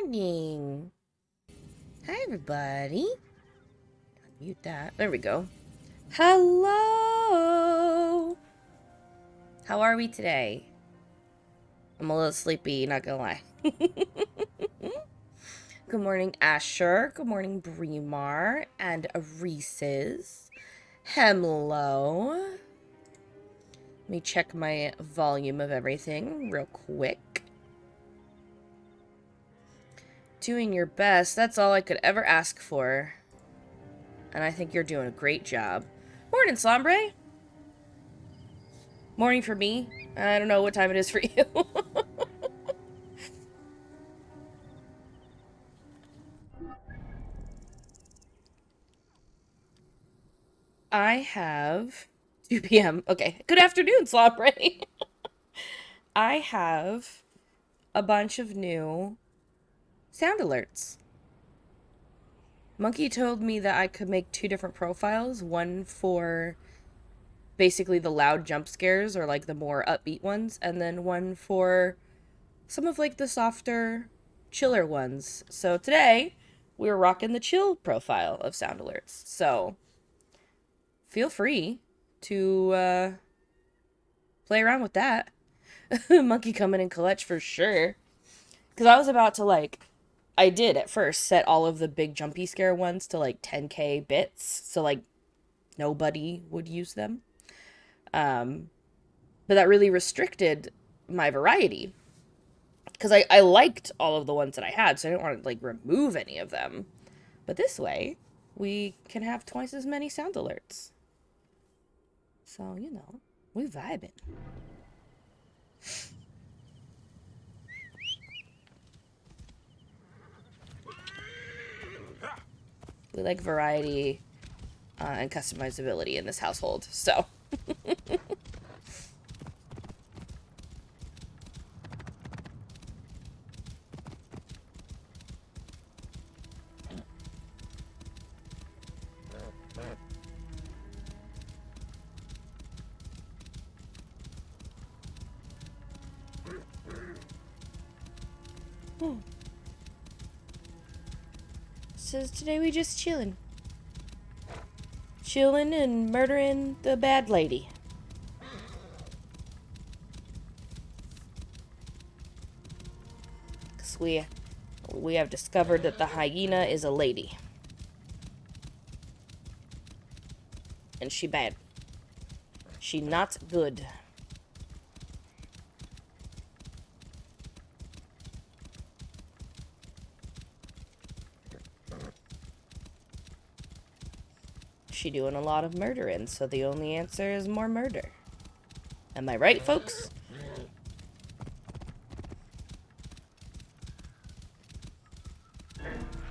morning. Hi, everybody. Mute that. There we go. Hello. How are we today? I'm a little sleepy, not gonna lie. Good morning, Asher. Good morning, Bremar and Reese's. Hello. Let me check my volume of everything real quick. Doing your best. That's all I could ever ask for. And I think you're doing a great job. Morning, Slambre. Morning for me. I don't know what time it is for you. I have 2 p.m. Okay. Good afternoon, Slambre. I have a bunch of new sound alerts. Monkey told me that I could make 2 different profiles, one for basically the loud jump scares or like the more upbeat ones, and then one for some of like the softer, chiller ones. So today we're rocking the chill profile of sound alerts. So feel free to play around with that. Monkey coming in clutch for sure. Because I was about to I did at first set all of the big jumpy scare ones to like 10k bits. So like nobody would use them. But that really restricted my variety. Because I liked all of the ones that I had, so I didn't want to like remove any of them. But this way, we can have twice as many sound alerts. So, you know, we vibing. We like variety and customizability in this household, so. Says today we just chillin'. Chillin' and murdering the bad lady. Because we have discovered that the hyena is a lady. And she bad. She not good. She doing a lot of murdering, so the only answer is more murder. Am I right, folks?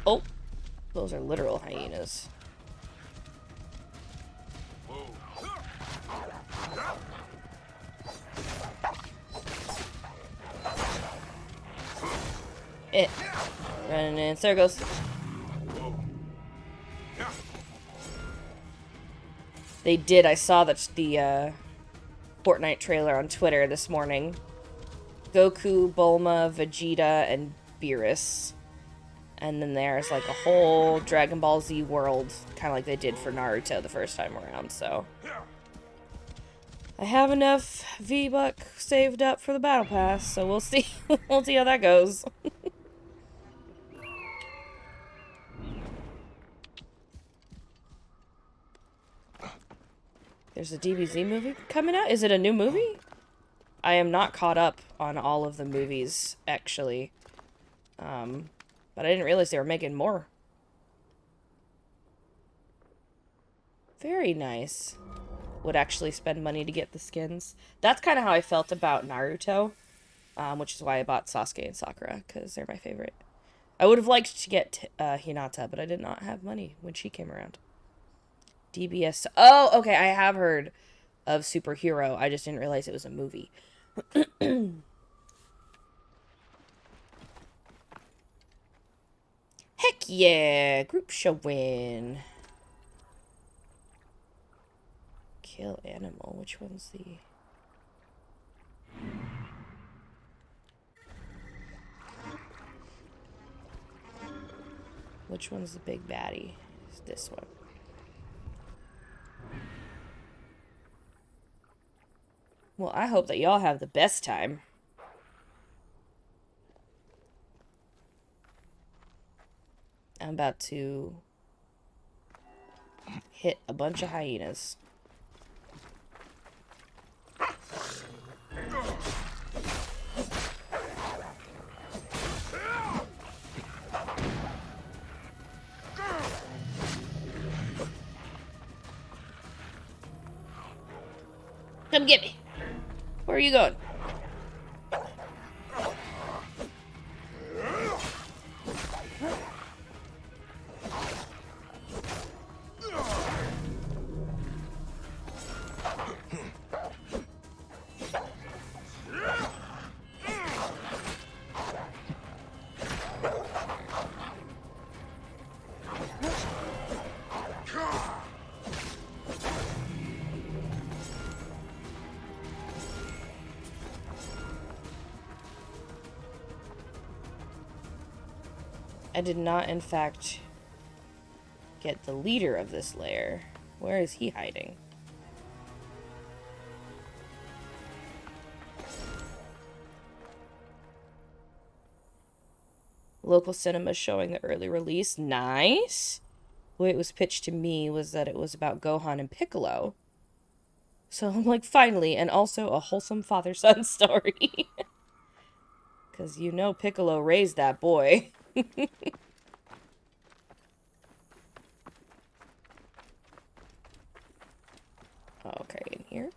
Oh, those are literal hyenas. Running in circles. They did. I saw that the Fortnite trailer on Twitter this morning. Goku, Bulma, Vegeta, and Beerus. And then there's like a whole Dragon Ball Z world, kind of like they did for Naruto the first time around, so. I have enough V-Buck saved up for the Battle Pass, so we'll see. We'll see how that goes. There's a DBZ movie coming out? Is it a new movie? I am not caught up on all of the movies, actually. But I didn't realize they were making more. Very nice. Would actually spend money to get the skins. That's kind of how I felt about Naruto, which is why I bought Sasuke and Sakura, because they're my favorite. I would have liked to get Hinata, but I did not have money when she came around. DBS. Oh, okay, I have heard of Superhero. I just didn't realize it was a movie. Heck yeah! Group showing. Kill animal. Which one's the... Which one's the big baddie? It's this one. Well, I hope that y'all have the best time. I'm about to hit a bunch of hyenas. Come get me. Where are you going? I did not, in fact, get the leader of this lair. Where is he hiding? Local cinema showing the early release. Nice. The way it was pitched to me was that it was about Gohan and Piccolo. So I'm like, finally, and also a wholesome father-son story. Because you know Piccolo raised that boy. Okay, in here.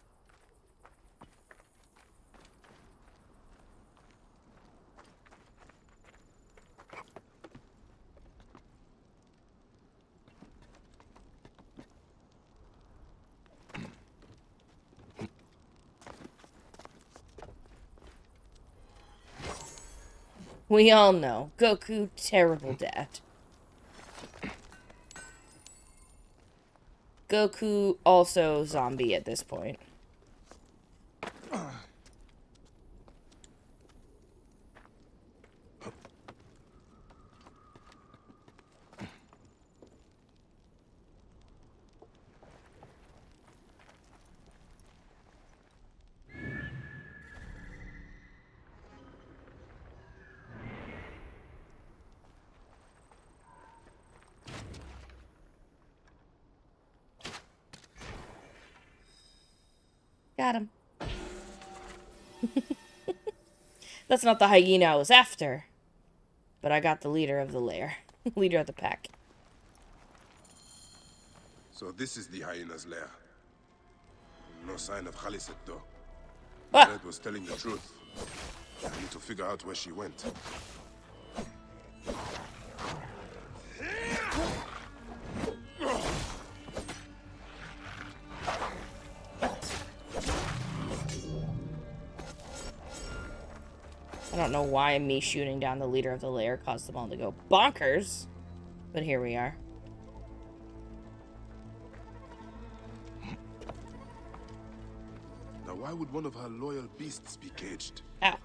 We all know. Goku, terrible dad. Goku, also zombie at this point. Got him. That's not the hyena I was after. But I got the leader of the lair. Leader of the pack. So this is the hyena's lair. No sign of Khaliset though. Ah! Red was telling the truth. I need to figure out where she went. I don't know why me shooting down the leader of the lair caused them all to go bonkers. But here we are. Now why would one of her loyal beasts be caged? Ow.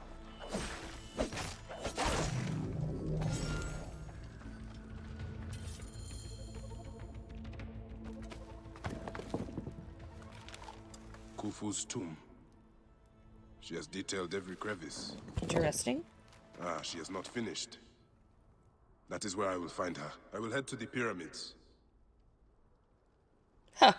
Khufu's tomb. She has detailed every crevice. Interesting. Ah, she has not finished. That is where I will find her. I will head to the pyramids. Huh.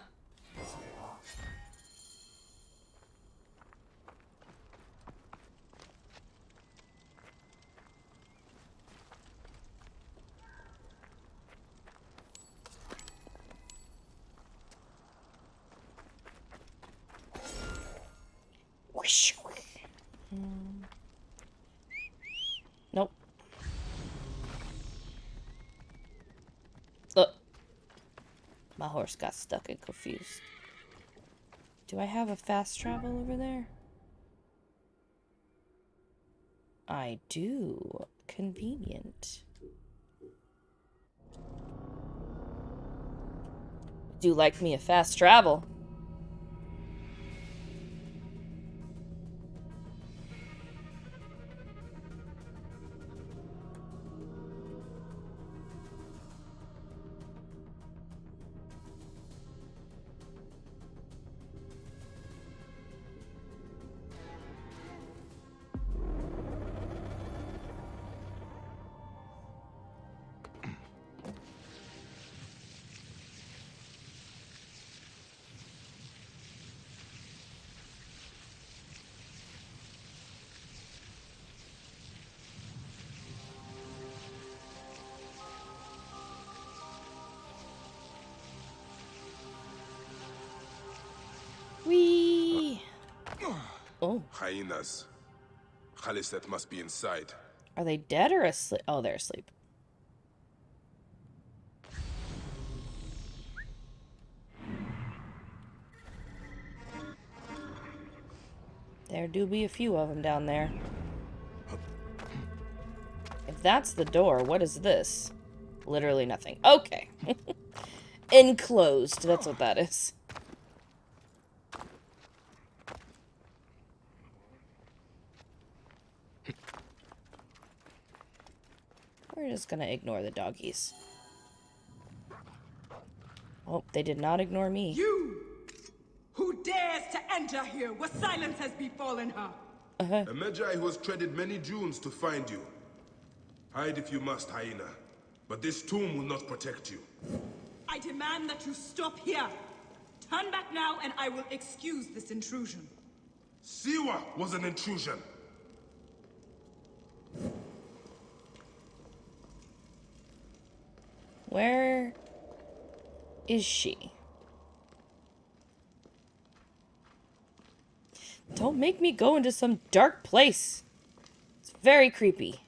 Nope. Look. My horse got stuck and confused. Do I have a fast travel over there? I do. Convenient. Do like me a fast travel. Oh. Hyenas. Khaliset must be inside. Are they dead or asleep? Oh, they're asleep. There do be a few of them down there. If that's the door, what is this? Literally nothing. Okay. Enclosed. That's what that is. We're just gonna ignore the doggies. Oh, they did not ignore me. You! Who dares to enter here where silence has befallen her? A Magi who has treaded many dunes to find you. Hide if you must, hyena. But this tomb will not protect you. I demand that you stop here. Turn back now and I will excuse this intrusion. Siwa was an intrusion. Where is she? Don't make me go into some dark place. It's very creepy.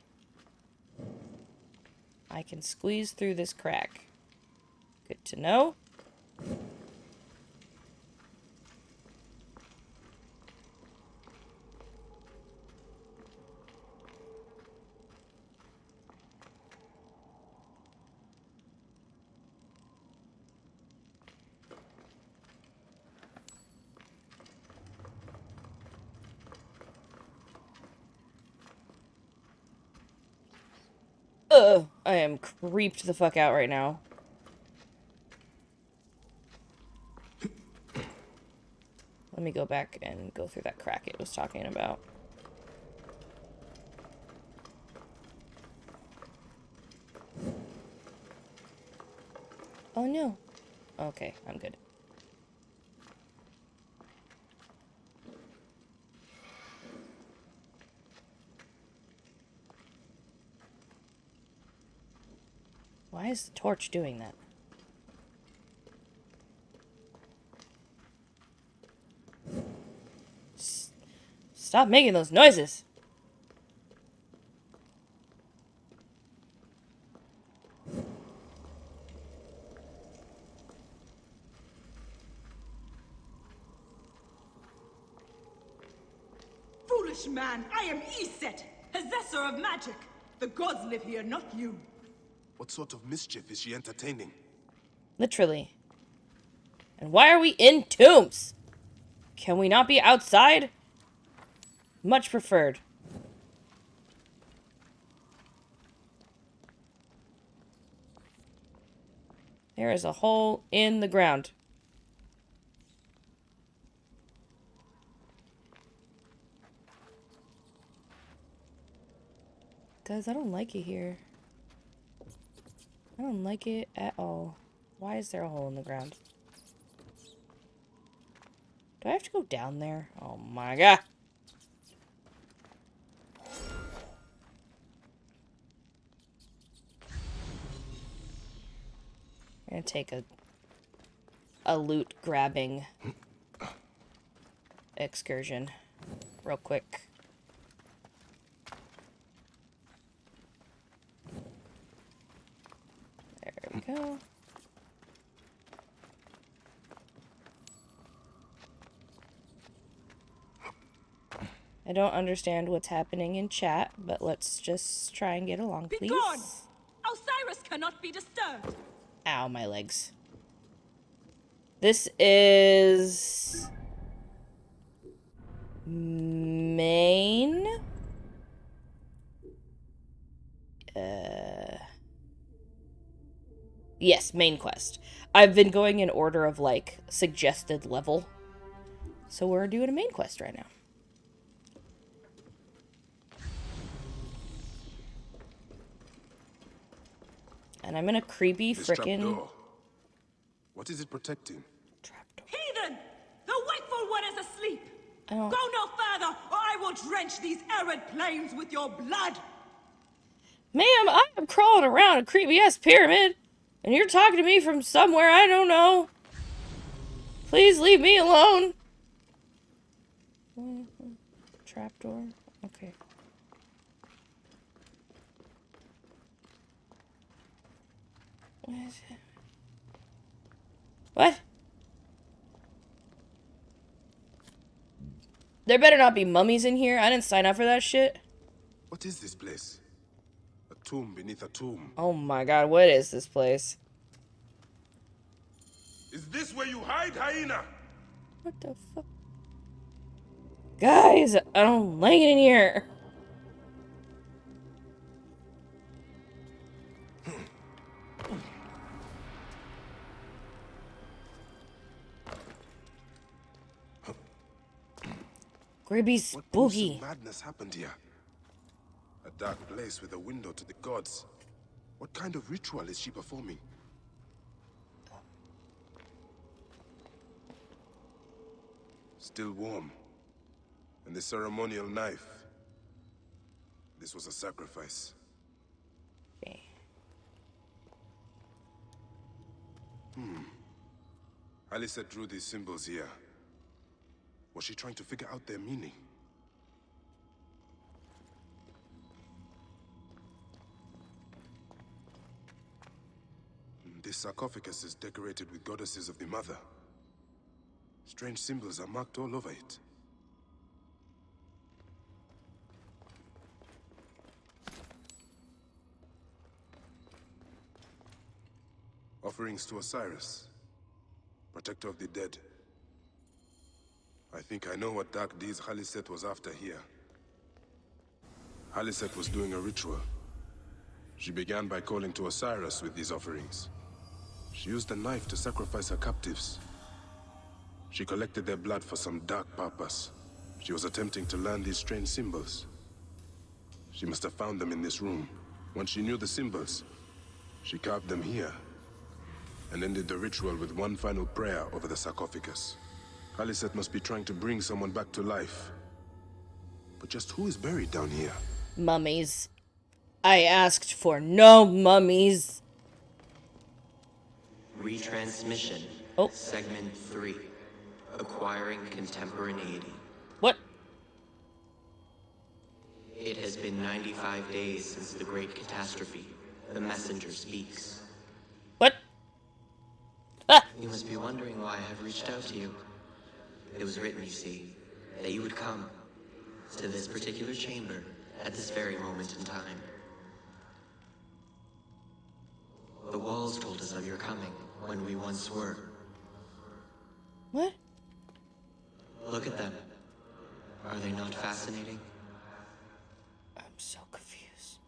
I can squeeze through this crack. Good to know. I am creeped the fuck out right now. Let me go back and go through that crack it was talking about. Oh no. Okay, I'm good. Why is the torch doing that? Stop making those noises! Foolish man, I am Iset, possessor of magic. The gods live here, not you. What sort of mischief is she entertaining? Literally. And why are we in tombs? Can we not be outside? Much preferred. There is a hole in the ground. Guys, I don't like it here. I don't like it at all. Why is there a hole in the ground? Do I have to go down there? Oh my god. I'm gonna take a loot grabbing excursion real quick. There we go. I don't understand what's happening in chat, but let's just try and get along, please. Begone! Osiris cannot be disturbed. Ow, my legs. This is... main? Yes, main quest. I've been going in order of, like, suggested level. So we're doing a main quest right now. And I'm in a creepy frickin'... What is it protecting? Trapdoor. Heathen! The wakeful one is asleep! I don't... Go no further, or I will drench these arid plains with your blood! Ma'am, I am crawling around a creepy-ass pyramid, and you're talking to me from somewhere I don't know. Please leave me alone. trapdoor? Okay. What is it? What? There better not be mummies in here. I didn't sign up for that shit. What is this place? A tomb beneath a tomb. Oh my god, what is this place? Is this where you hide, hyena? What the fuck? Guys, I don't like it in here. Gribby What gruesome spooky. madness happened here? A dark place with a window to the gods. What kind of ritual is she performing? Still warm. And the ceremonial knife. This was a sacrifice. Okay. Alyssa drew these symbols here. Was she trying to figure out their meaning? This sarcophagus is decorated with goddesses of the Mother. Strange symbols are marked all over it. Offerings to Osiris, protector of the dead. I think I know what dark deeds Haliset was after here. Haliset was doing a ritual. She began by calling to Osiris with these offerings. She used a knife to sacrifice her captives. She collected their blood for some dark purpose. She was attempting to learn these strange symbols. She must have found them in this room. Once she knew the symbols, she carved them here, and ended the ritual with one final prayer over the sarcophagus. Haliset must be trying to bring someone back to life. But just who is buried down here? Mummies. I asked for no mummies. Retransmission. Oh. Segment 3. Acquiring contemporaneity. What? It has been 95 days since the Great Catastrophe. The messenger speaks. What? Ah! You must be wondering why I have reached out to you. It was written, you see, that you would come to this particular chamber at this very moment in time. The walls told us of your coming when we once were. What? Look at them. Are they not fascinating? I'm so confused.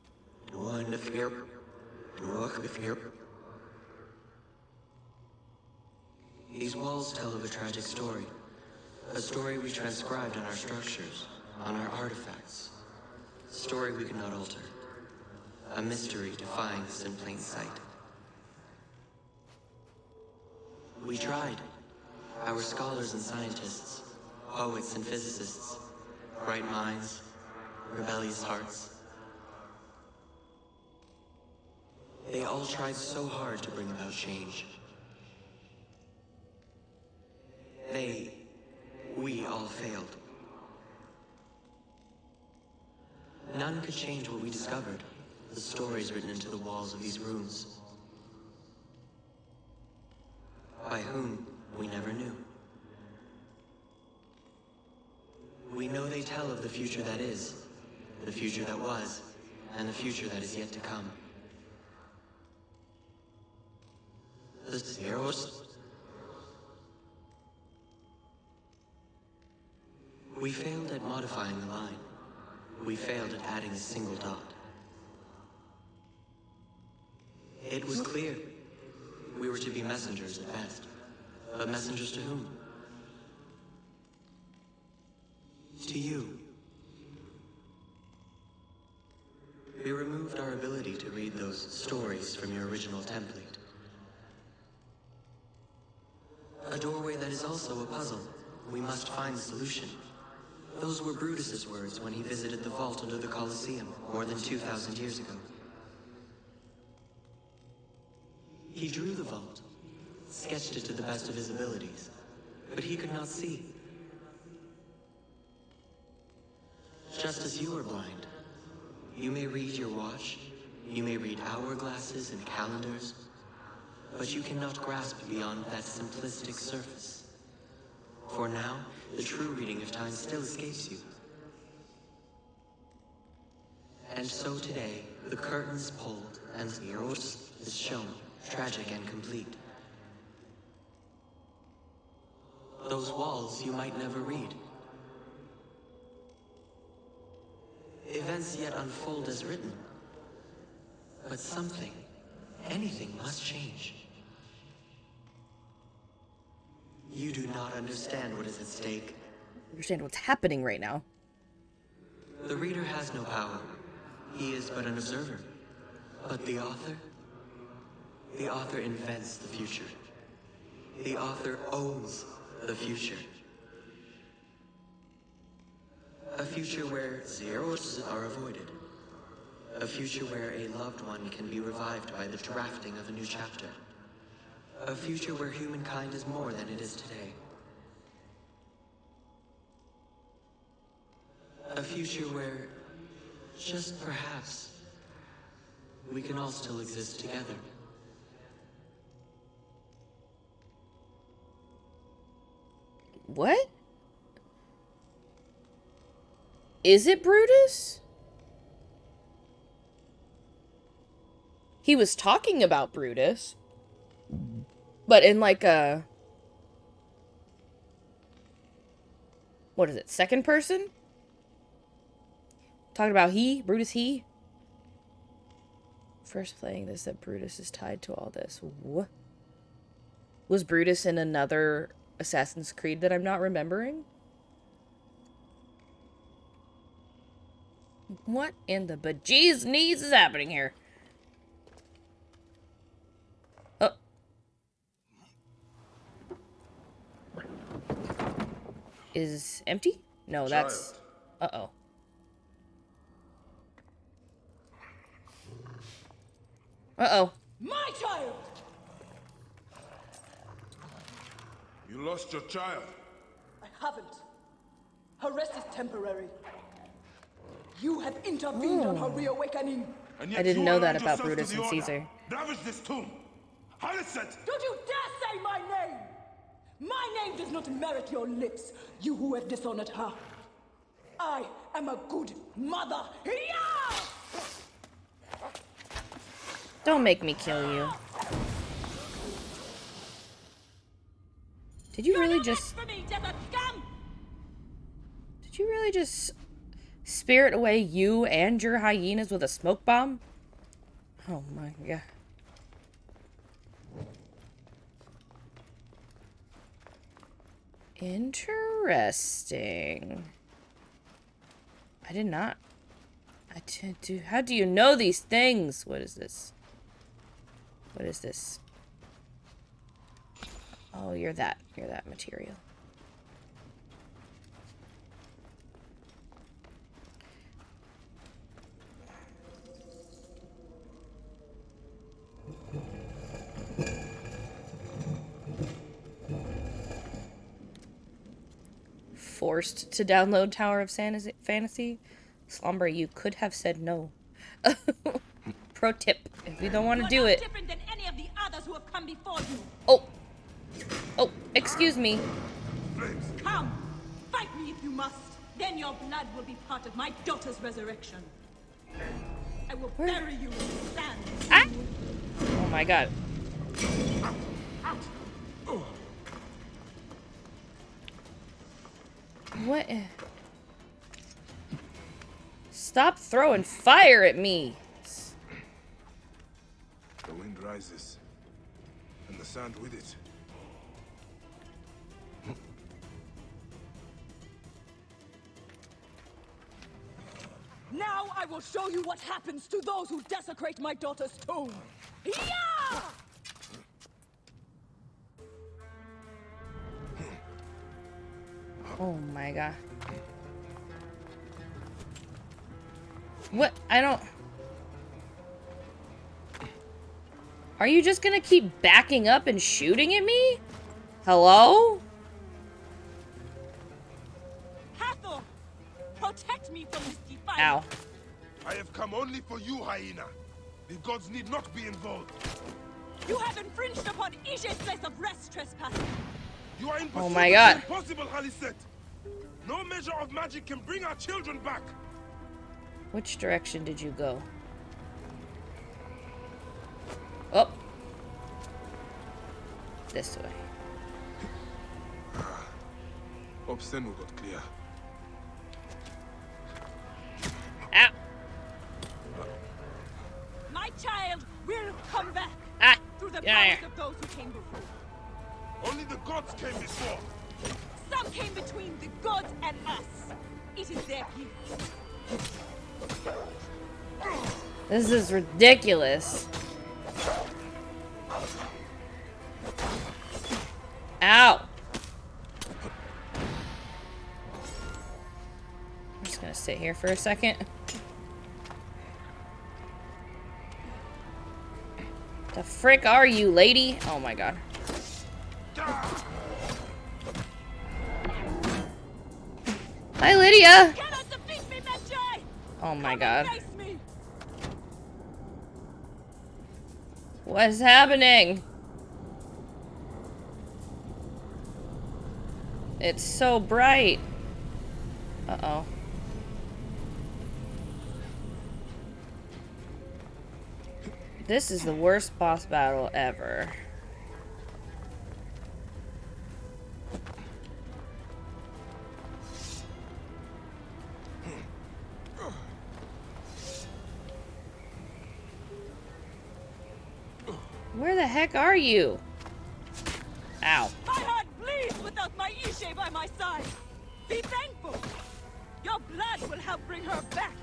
These walls tell of a tragic story. A story we transcribed on our structures, on our artifacts. A story we could not alter. A mystery defying us in plain sight. We tried. Our scholars and scientists, poets and physicists, bright minds, rebellious hearts. They all tried so hard to bring about change. We all failed. None could change what we discovered, the stories written into the walls of these rooms. By whom, we never knew. We know they tell of the future that is, the future that was, and the future that is yet to come. The heroes. We failed at modifying the line. We failed at adding a single dot. It was clear. We were to be messengers at best. But messengers to whom? To you. We removed our ability to read those stories from your original template. A doorway that is also a puzzle. We must find the solution. Those were Brutus's words when he visited the vault under the Colosseum more than 2,000 years ago. He drew the vault, sketched it to the best of his abilities, but he could not see. Just as you are blind. You may read your watch, you may read hourglasses and calendars, but you cannot grasp beyond that simplistic surface. For now, the true reading of time still escapes you. And so today, the curtains pulled and the Eros is shown, tragic and complete. Those walls you might never read. Events yet unfold as written. But something, anything must change. You do not understand what is at stake. Understand what's happening right now. The reader has no power. He is but an observer. But the author invents the future. The author owns the future. A future where zeros are avoided. A future where a loved one can be revived by the drafting of a new chapter. A future where humankind is more than it is today. A future where, just perhaps, we can all still exist together. What? Is it Brutus? He was talking about Brutus, but in like a... What is it? Second person? Talking about Brutus he? First playing this, that Brutus is tied to all this. What? Was Brutus in another Assassin's Creed that I'm not remembering? What in the bejeez knees is happening here? Oh. Is empty? No, that's... Uh-oh. Uh-oh. My child! You lost your child. I haven't. Her rest is temporary. You have intervened on her reawakening. And I yet didn't you know that aligned about yourself Brutus to the and order. Caesar. Ravage this tomb. Harness. Don't you dare say my name! My name does not merit your lips, you who have dishonored her. I am a good mother. Yeah! Don't make me kill you. Did you really just... For me, desert scum! Did you really just spirit away you and your hyenas with a smoke bomb? Oh my god. Interesting. I did not... How do you know these things? What is this? What is this? Oh, you're that material. Forced to download Tower of Fantasy? Slumber, you could have said no. Pro tip, if you don't want to do it. Different than any of the others who have come before you. Oh, excuse me. Come, fight me if you must. Then your blood will be part of my daughter's resurrection. I will bury you in the sand. Ah! Oh my god. What? Stop throwing fire at me. The wind rises, and the sand with it. Now I will show you what happens to those who desecrate my daughter's tomb. Yeah! Oh my god. What? I don't... Are you just gonna keep backing up and shooting at me? Hello? Hathor! Protect me from this defiance. Ow. I have come only for you, hyena. The gods need not be involved. You have infringed upon Ishe's place of rest, trespasser. You are in Oh pursuit my of God. the impossible, Haliset. No measure of magic can bring our children back. Which direction did you go? Oh. This way. Obscenu got clear. Ow. My child will come back. Ah. Through the Get out of powers of those who came before. Only the gods came before. Some came between the gods and us. It is their gift. This is ridiculous. Ow. I'm just gonna sit here for a second. The frick are you, lady? Oh my god. Hi, Lydia. Cannot defeat me, Magi! Oh my Come god. and face me. What is happening? It's so bright. Uh-oh. This is the worst boss battle ever. Where the heck are you? Ow. My heart bleeds without my Ishe by my side. Be thankful. Your blood will help bring her back.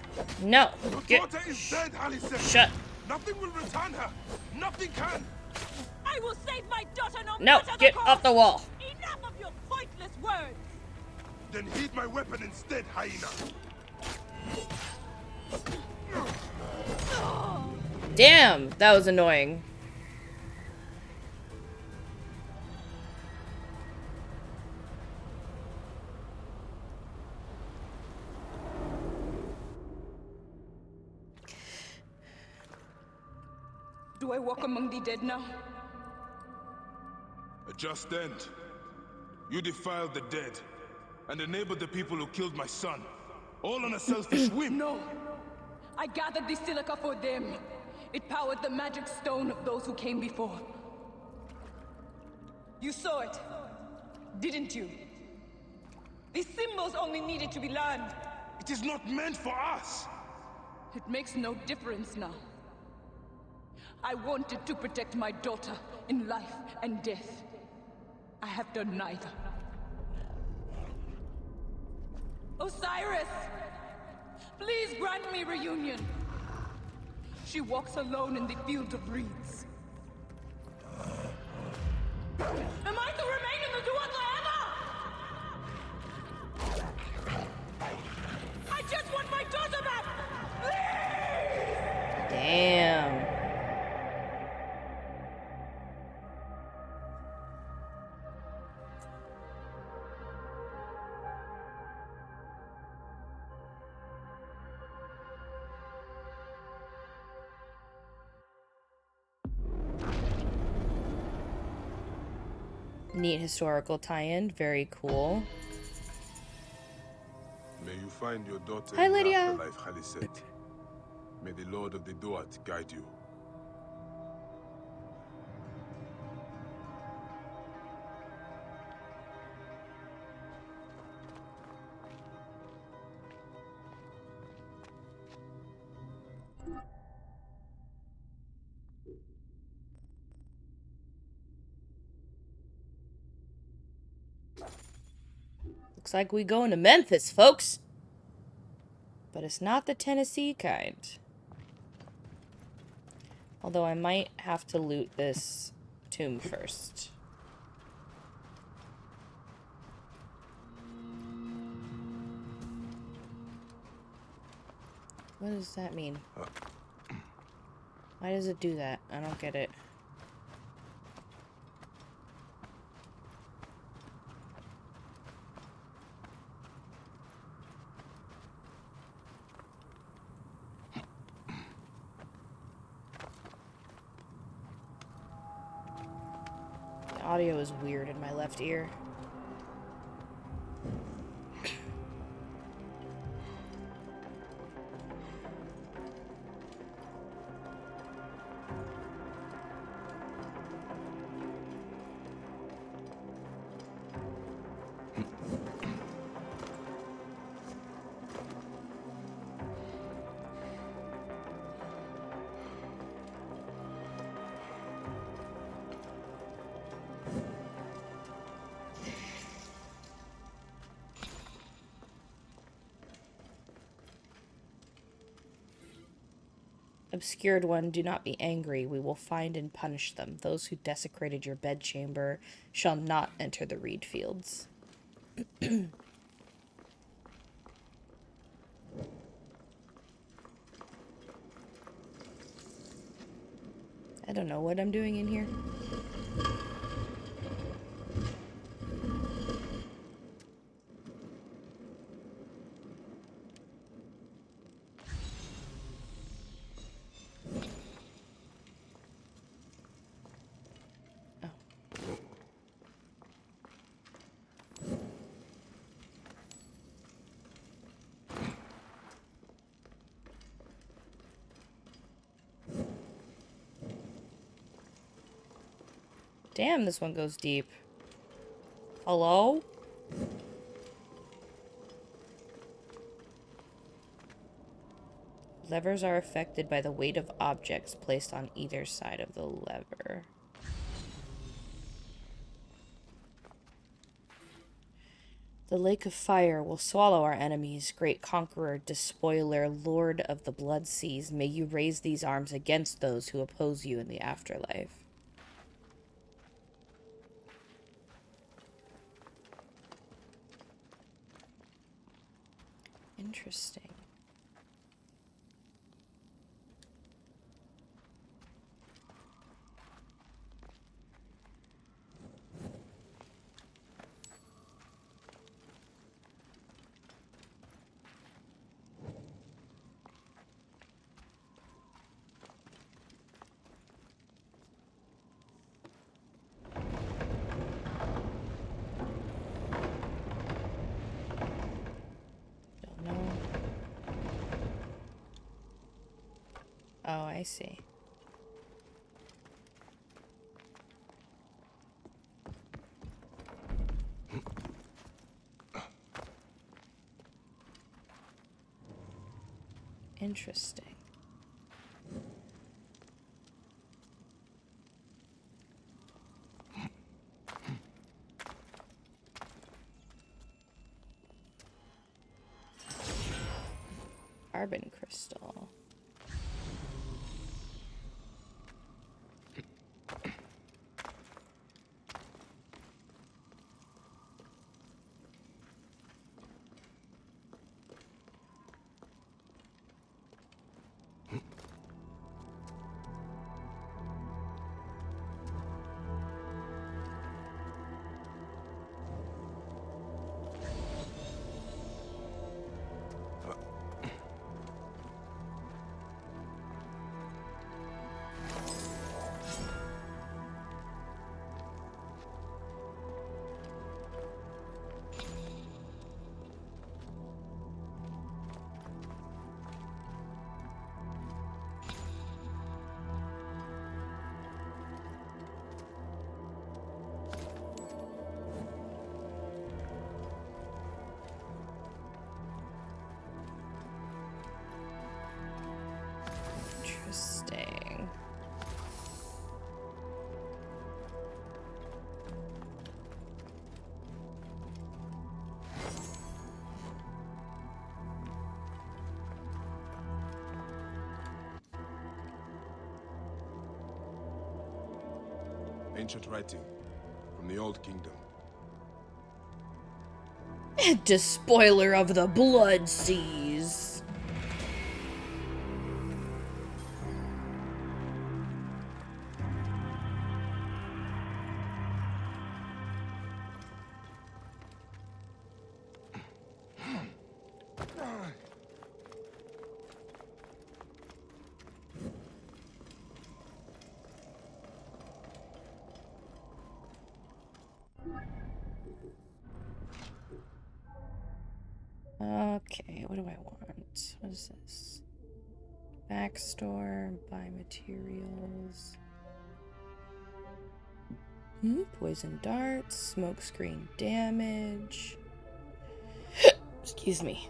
No. Your Get. daughter is dead, Haliset. Shut. Nothing will return her. Nothing can. I will save my daughter no No. matter the Get cost. off the wall. Enough of your pointless words. Then heed my weapon instead, hyena. Damn. That was annoying. Do I walk among the dead now? A just end. You defiled the dead and enabled the people who killed my son. All on a selfish whim. No. I gathered the silica for them. It powered the magic stone of those who came before. You saw it, didn't you? The symbols only needed to be learned. It is not meant for us. It makes no difference now. I wanted to protect my daughter in life and death. I have done neither. Osiris! Please grant me reunion. She walks alone in the field of reeds. Am I to remain in the Duat I just want my daughter back! Please! Damn. Neat historical tie-in. Very cool. May you find your daughter Hi, in the Lydia. afterlife, Haliset. May the Lord of the Duat guide you. Looks like we going to Memphis, folks. But it's not the Tennessee kind. Although I might have to loot this tomb first. What does that mean? Why does it do that? I don't get it. audio is weird in my left ear. Obscured one, do not be angry. We will find and punish them. Those who desecrated your bedchamber shall not enter the reed fields. I don't know what I'm doing in here. Damn, this one goes deep. Hello? Levers are affected by the weight of objects placed on either side of the lever. The lake of fire will swallow our enemies, great conqueror, despoiler, lord of the blood seas. May you raise these arms against those who oppose you in the afterlife. Interesting. Don't know. Oh, I see. Interesting. Carbon crystal. Interesting. Ancient writing from the Old Kingdom. Despoiler of the blood seas. Okay, what do I want? What is this? Backstore, buy materials. Poison darts, smokescreen damage. Excuse me.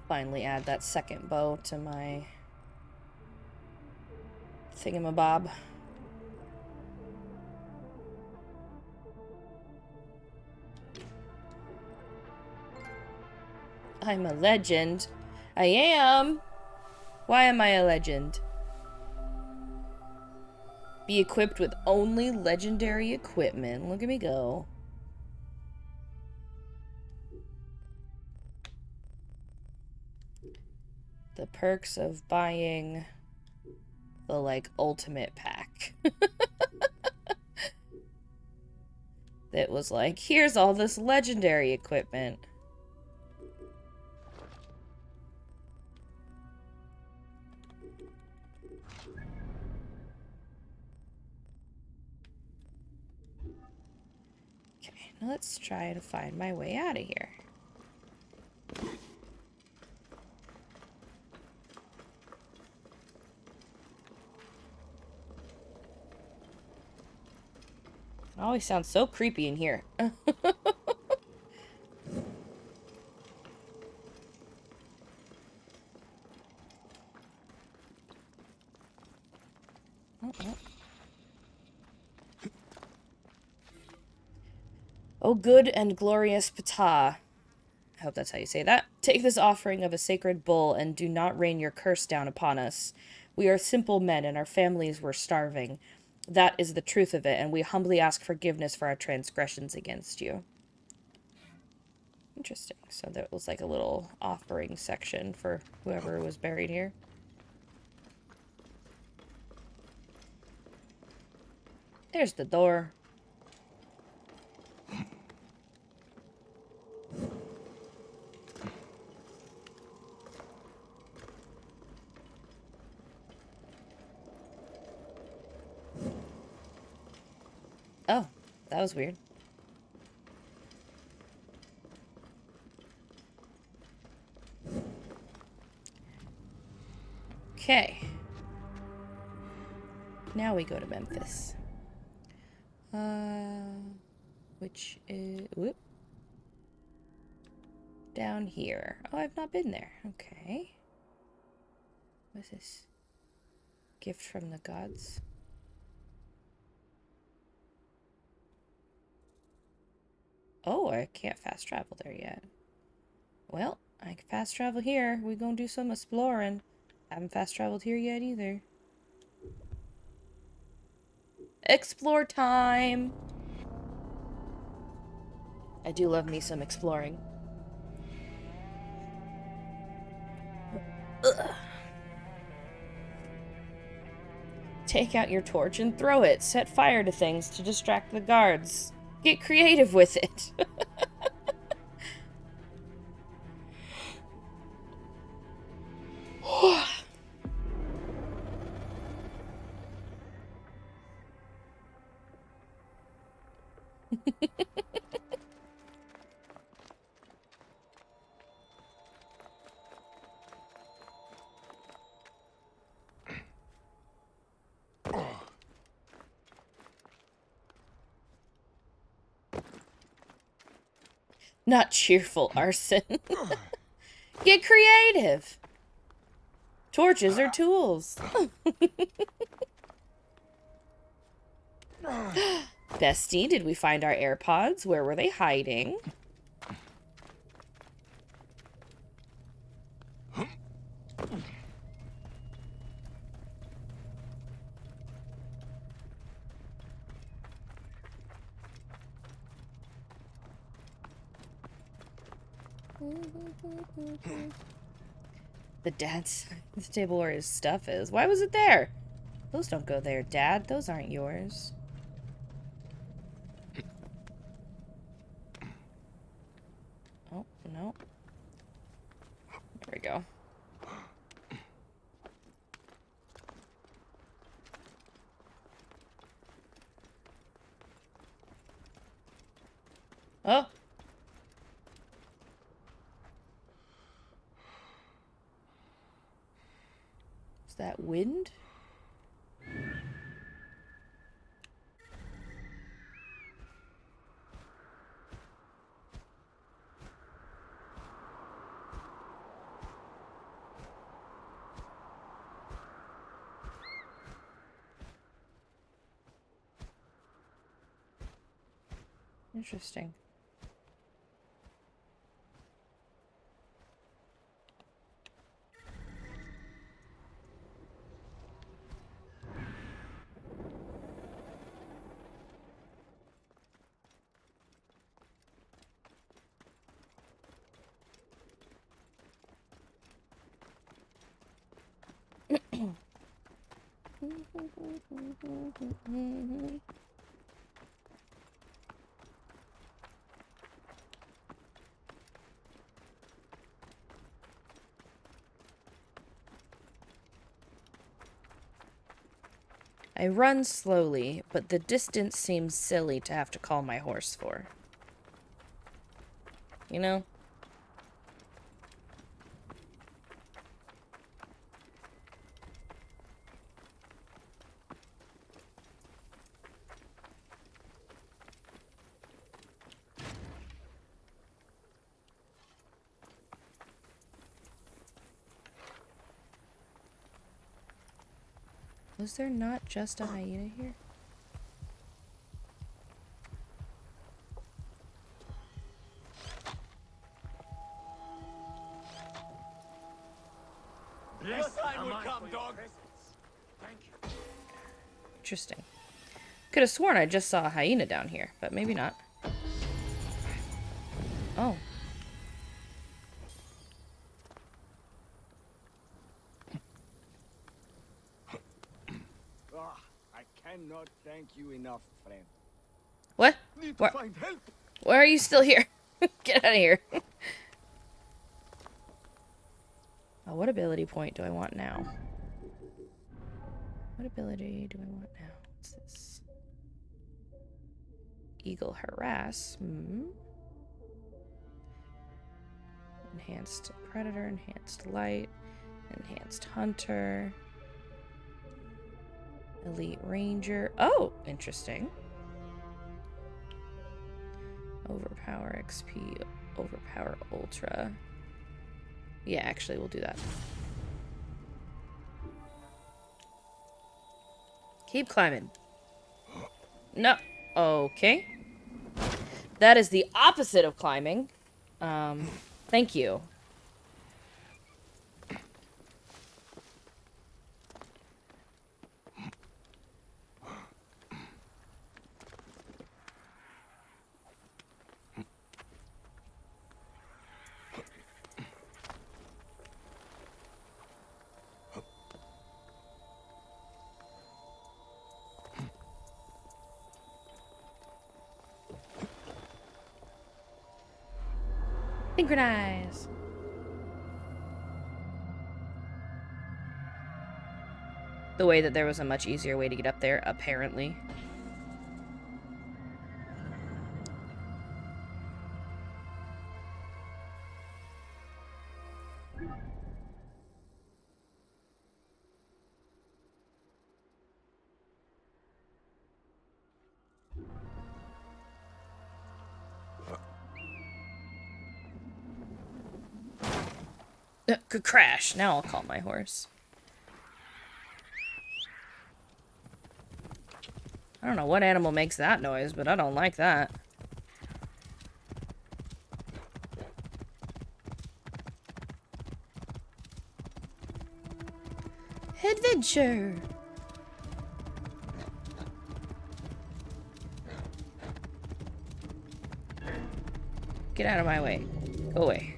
Finally add that second bow to my thingamabob. I'm a legend. I am. Why am I a legend? Be equipped with only legendary equipment. Look at me go. The perks of buying the, like, ultimate pack. That was like, here's all this legendary equipment. Okay, now let's try to find my way out of here. It always sounds so creepy in here. Oh, good and glorious Ptah. I hope that's how you say that. Take this offering of a sacred bull and do not rain your curse down upon us. We are simple men and our families were starving. That is the truth of it, and we humbly ask forgiveness for our transgressions against you. Interesting. So that was like a little offering section for whoever was buried here. There's the door. Oh, that was weird. Okay. Now we go to Memphis. Which is... whoop. Down here. Oh, I've not been there. Okay. What's this? Gift from the gods. Oh, I can't fast travel there yet. Well, I can fast travel here. We gonna do some exploring. Haven't fast traveled here yet either. Explore time! I do love me some exploring. Ugh. Take out your torch and throw it. Set fire to things to distract the guards. Get creative with it. Not cheerful arson. Get creative. Torches are tools. Bestie, did we find our AirPods? Where were they hiding? The dad's the table where his stuff is. Why was it there? Those don't go there, Dad. Those aren't yours. Oh, no. There we go. Is that wind? Interesting. I run slowly, but the distance seems silly to have to call my horse for. You know? Was there not just a hyena here? Interesting. Could have sworn I just saw a hyena down here, but maybe not. Oh. I cannot thank you enough, friend. What? Need to find help. Why are you still here? Get out of here. Oh, what ability point do I want now? What ability do I want now? What's this? Eagle harass. Enhanced predator, enhanced light, enhanced hunter, elite ranger. Oh, interesting. Overpower XP, overpower ultra. Yeah, actually, we'll do that. Keep climbing. No. Okay. That is the opposite of climbing. Thank you. Synchronize. The way that there was a much easier way to get up there, apparently. Could crash. Now I'll call my horse. I don't know what animal makes that noise, but I don't like that. Adventure! Get out of my way. Go away.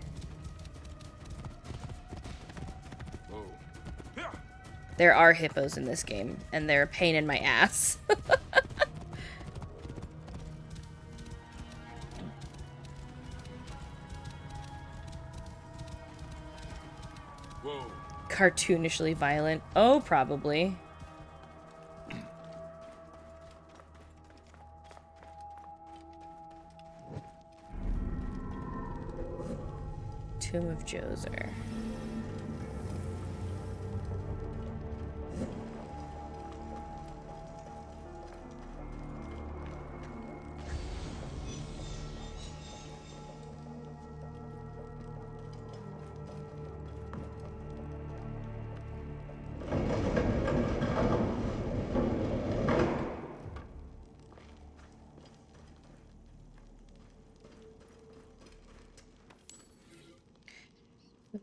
There are hippos in this game, and they're a pain in my ass. Whoa. Cartoonishly violent. Oh, probably. Tomb of Joser.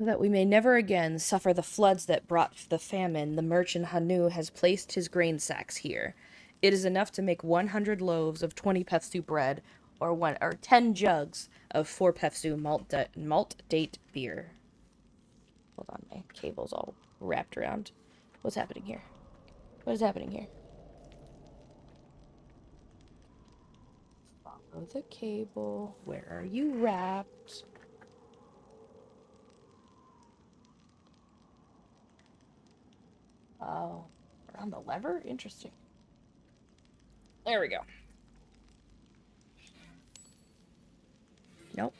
That we may never again suffer the floods that brought the famine, the merchant Hanu has placed his grain sacks here. It is enough to make 100 loaves of 20 pefsu bread, or 10 jugs of 4 pefsu malt date beer. Hold on, my cable's all wrapped around. What's happening here? What is happening here? Follow the cable. Where are you wrapped? Oh, around the lever? Interesting. There we go. Nope.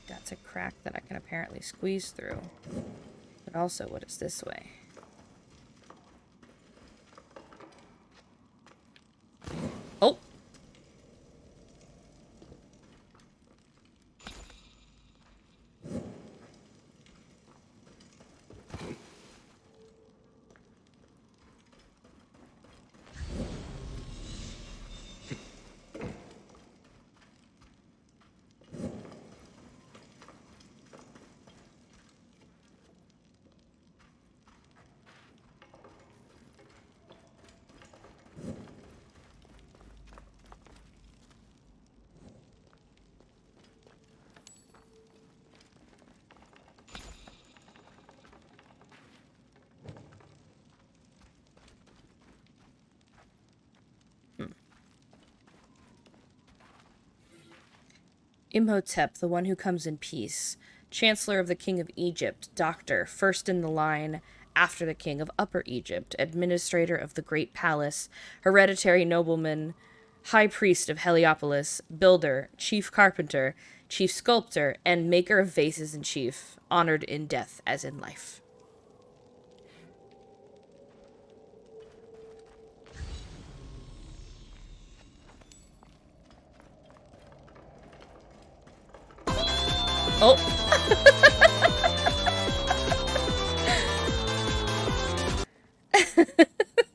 That's a crack that I can apparently squeeze through. But also, what is this way? Oh! Imhotep, the one who comes in peace, Chancellor of the King of Egypt, Doctor, first in the line after the King of Upper Egypt, Administrator of the Great Palace, Hereditary Nobleman, High Priest of Heliopolis, Builder, Chief Carpenter, Chief Sculptor, and Maker of Vases in Chief, honored in death as in life. Oh!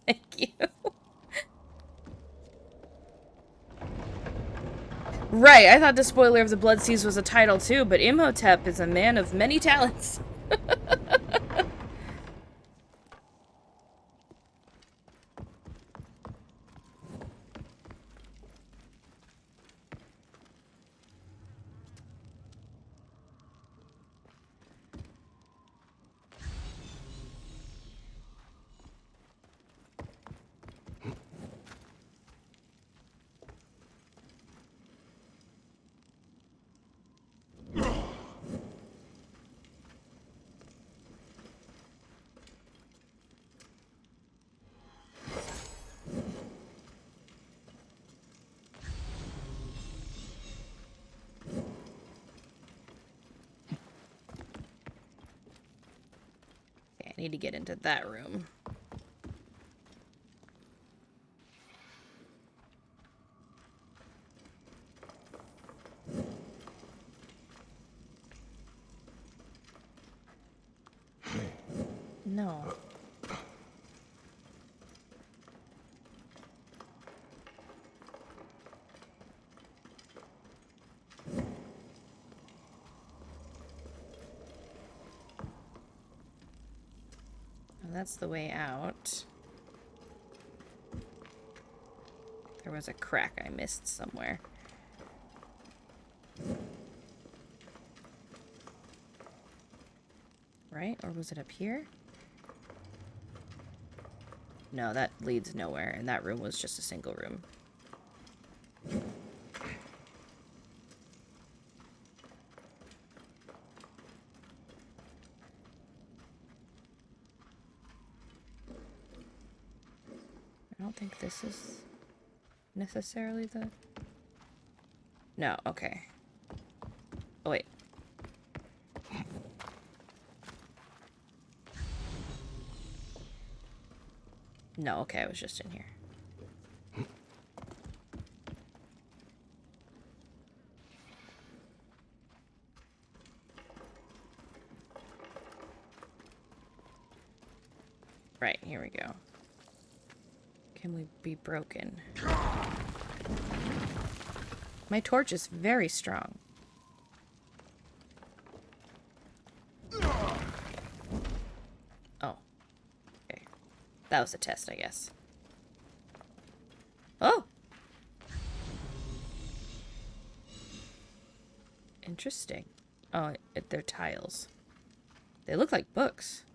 Thank you. Right, I thought Despoiler of the Blood Seas was a title too, but Imhotep is a man of many talents. I need to get into that room. No. That's the way out. There was a crack I missed somewhere. Right? Or was it up here? No, that leads nowhere, and that room was just a single room. I don't think this is necessarily the... No, okay. Oh, wait. No, okay, I was just in here. Right, here we go. Can we be broken? My torch is very strong. Oh. Okay. That was a test, I guess. Oh! Interesting. Oh, they're tiles. They look like books.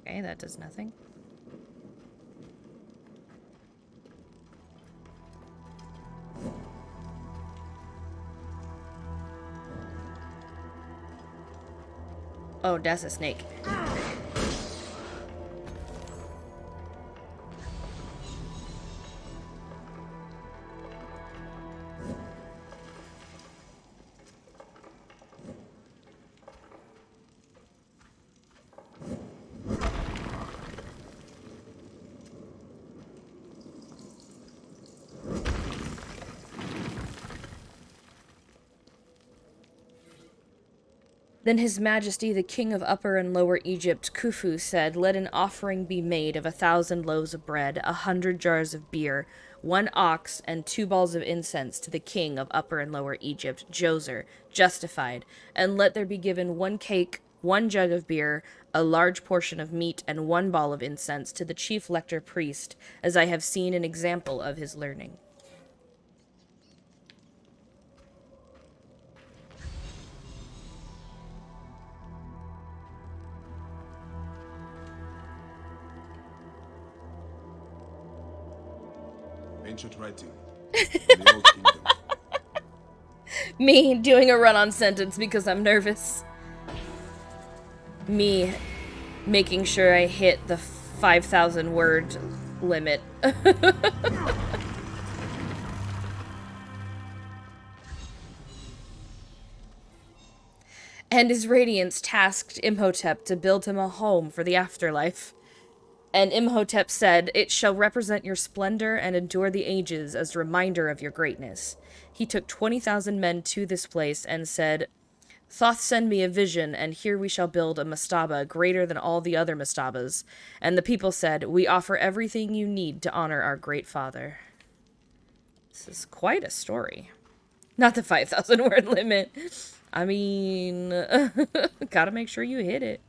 Okay, that does nothing. Oh, that's a snake. Then His Majesty, the King of Upper and Lower Egypt, Khufu, said, "Let an offering be made of 1,000 loaves of bread, 100 jars of beer, 1 ox, and 2 balls of incense to the King of Upper and Lower Egypt, Djoser, justified, and let there be given 1 cake, 1 jug of beer, a large portion of meat, and 1 ball of incense to the chief lector priest, as I have seen an example of his learning." Ancient writing. In the Old Kingdom. Me doing a run-on sentence because I'm nervous. Me making sure I hit the 5,000 word limit. And his radiance tasked Imhotep to build him a home for the afterlife. And Imhotep said, "It shall represent your splendor and endure the ages as a reminder of your greatness." He took 20,000 men to this place and said, "Thoth send me a vision, and here we shall build a mastaba greater than all the other mastabas." And the people said, "We offer everything you need to honor our great father." This is quite a story. Not the 5,000 word limit. I mean, gotta make sure you hit it.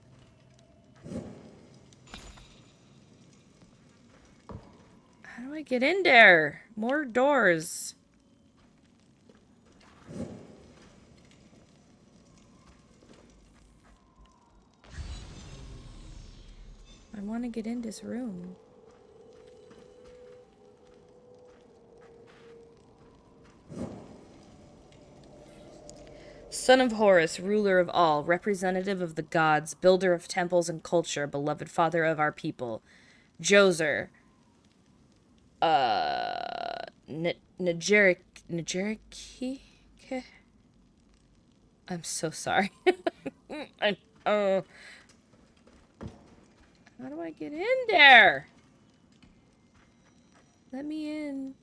How do I get in there? More doors. I want to get in this room. Son of Horus, ruler of all, representative of the gods, builder of temples and culture, beloved father of our people. Djoser. Najeriki? I'm so sorry. How do I get in there? Let me in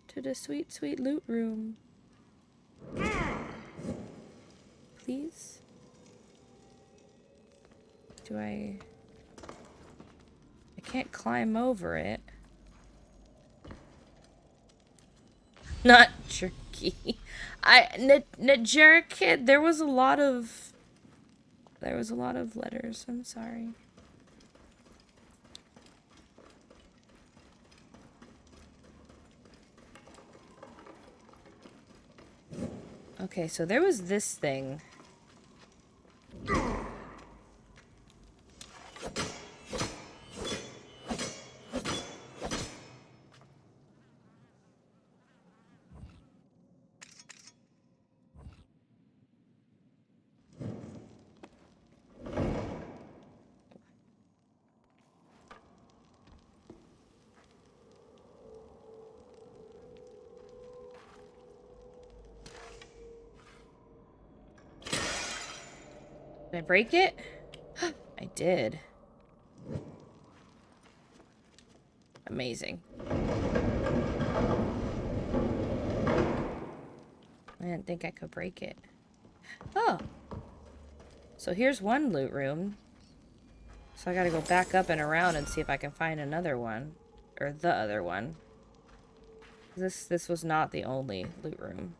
to the sweet, sweet loot room. Please? I can't climb over it. Not jerky. Najeriki, there was a lot of letters. I'm sorry. Okay, so there was this thing. Did I break it? I did. Amazing. I didn't think I could break it. Oh. So here's one loot room. So I gotta go back up and around and see if I can find another one. Or the other one. This was not the only loot room.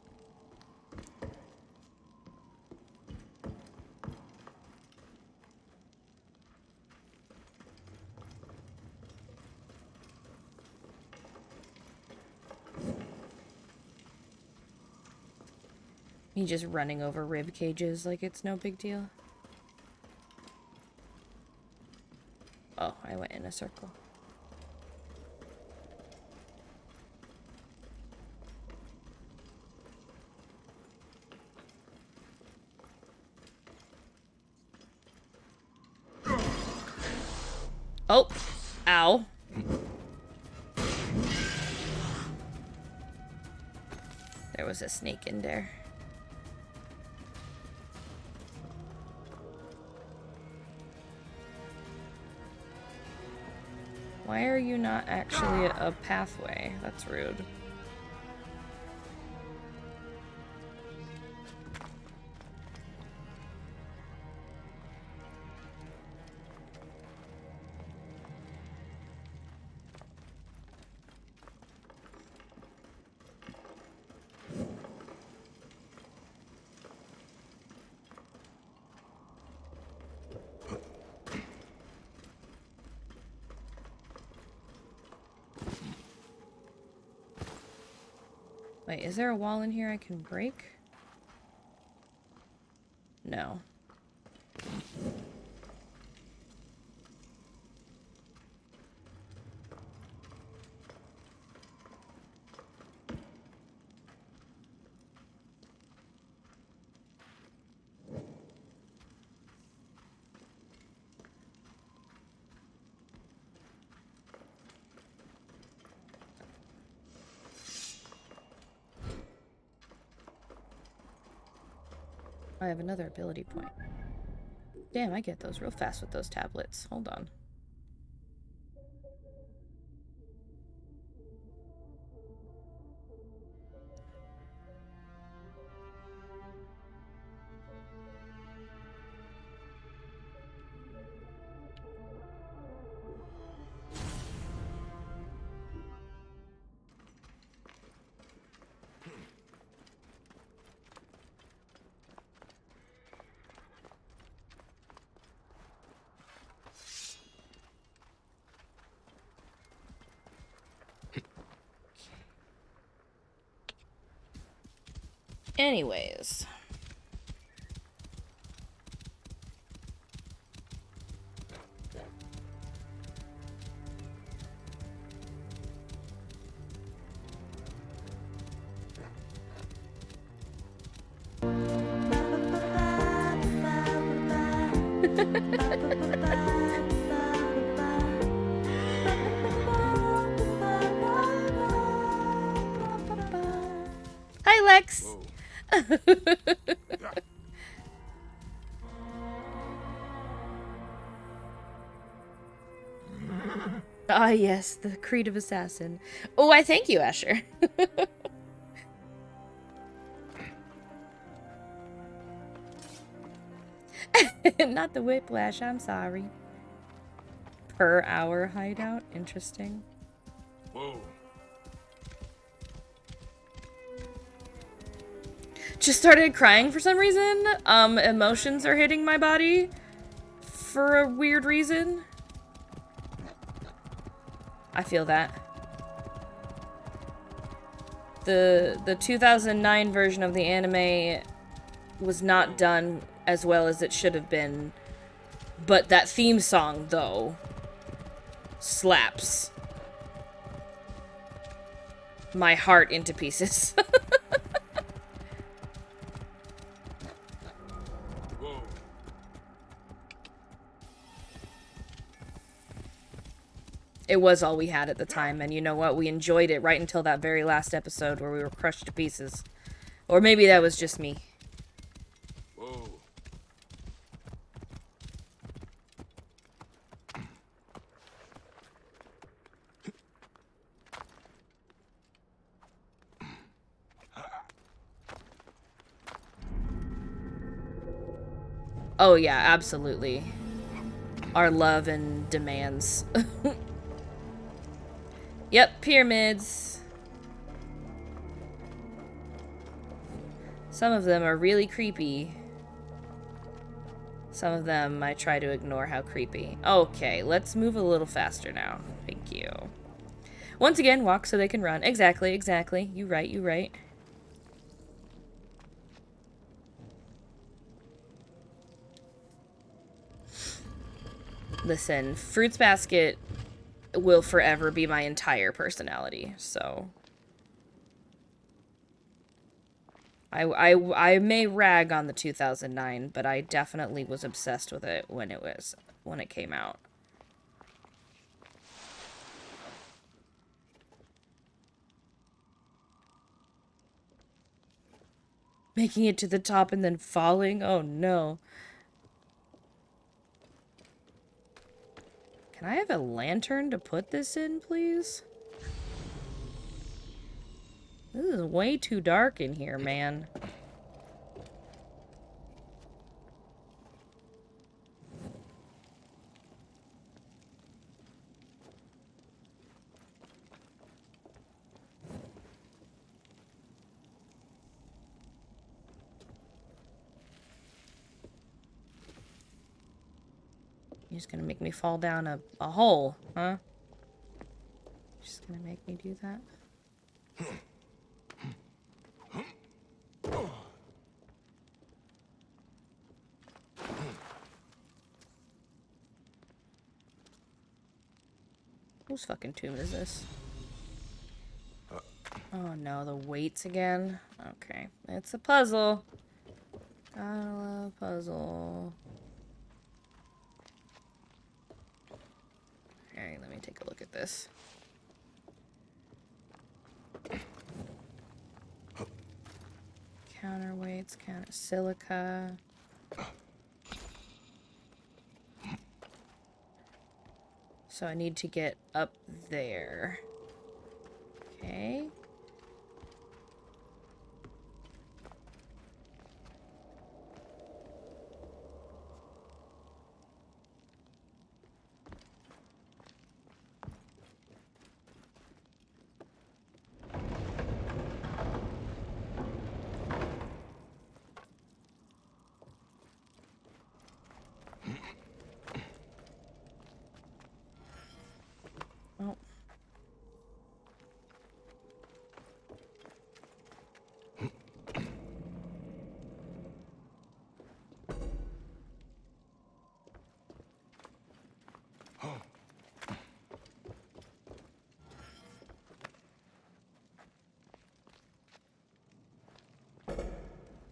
Me just running over rib cages like it's no big deal. Oh, I went in a circle. Oh, ow. There was a snake in there. Why are you not actually a pathway? That's rude. Wait, is there a wall in here I can break? No. I have another ability point. Damn, I get those real fast with those tablets. Hold on. Anyways. Hi, Lex. Ah, yes, the Creed of Assassin. Oh, I thank you, Asher. Not the whiplash, I'm sorry. Per hour hideout? Interesting. Whoa. Just started crying for some reason. Emotions are hitting my body for a weird reason. I feel that. The 2009 version of the anime was not done as well as it should have been, but that theme song, though, slaps my heart into pieces. It was all we had at the time, and you know what? We enjoyed it right until that very last episode where we were crushed to pieces. Or maybe that was just me. Whoa. Oh yeah, absolutely. Our love and demands. Yep, pyramids. Some of them are really creepy. Some of them I try to ignore how creepy. Okay, let's move a little faster now. Thank you. Once again, walk so they can run. Exactly, exactly. You right, you right. Listen, Fruits Basket will forever be my entire personality, so... I may rag on the 2009, but I definitely was obsessed with it when it came out. Making it to the top and then falling? Oh no. Can I have a lantern to put this in, please? This is way too dark in here, man. You're just gonna make me fall down a hole, huh? Just gonna make me do that? Whose fucking tomb is this? Oh no, the weights again? Okay, it's a puzzle. Gotta love puzzle. Alright, let me take a look at this. Counterweights, counter silica. So I need to get up there. Okay. Oh.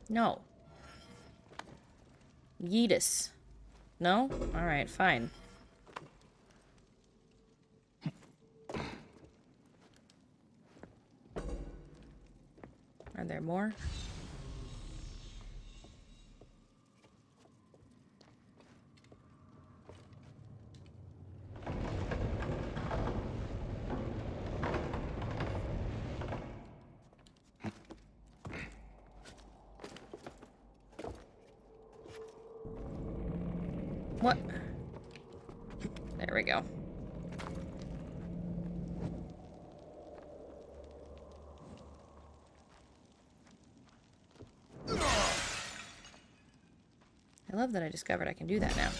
No. Yeetus. No? Alright, fine. Are there more? What? There we go. I love that I discovered I can do that now.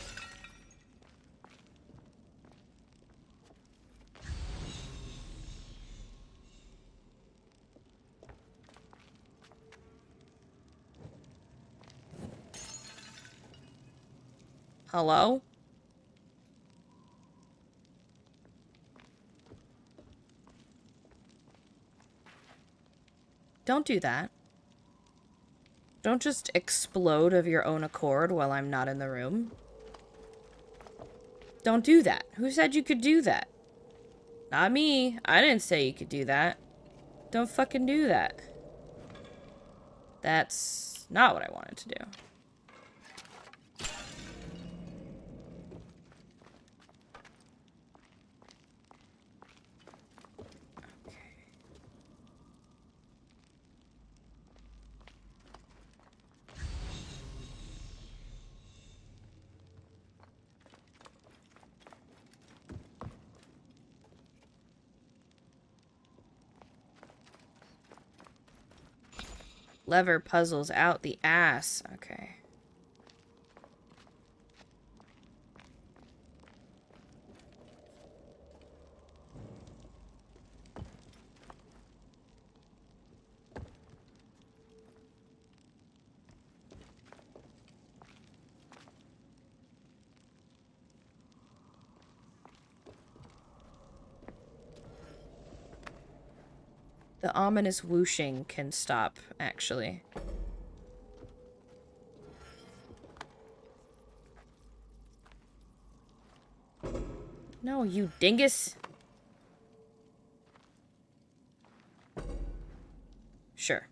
Hello? Don't do that. Don't just explode of your own accord while I'm not in the room. Don't do that. Who said you could do that? Not me. I didn't say you could do that. Don't fucking do that. That's not what I wanted to do. Lever puzzles out the ass. Okay. The ominous whooshing can stop, actually. No, you dingus. Sure.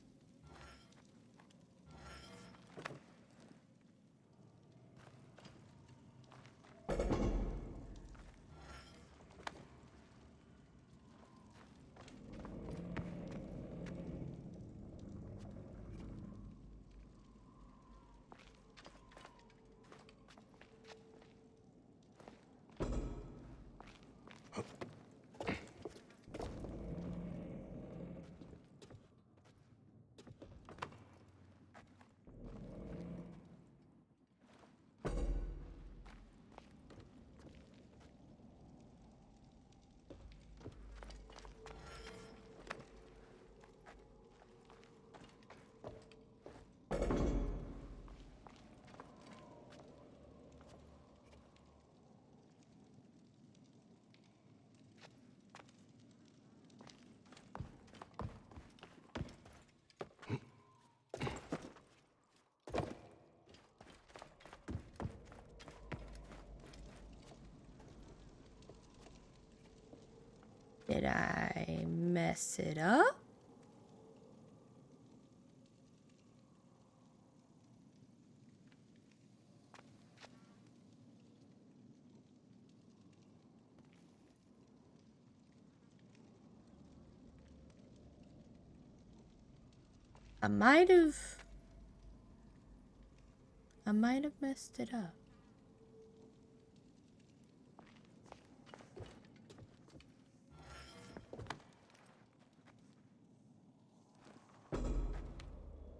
Did I mess it up? I might have messed it up.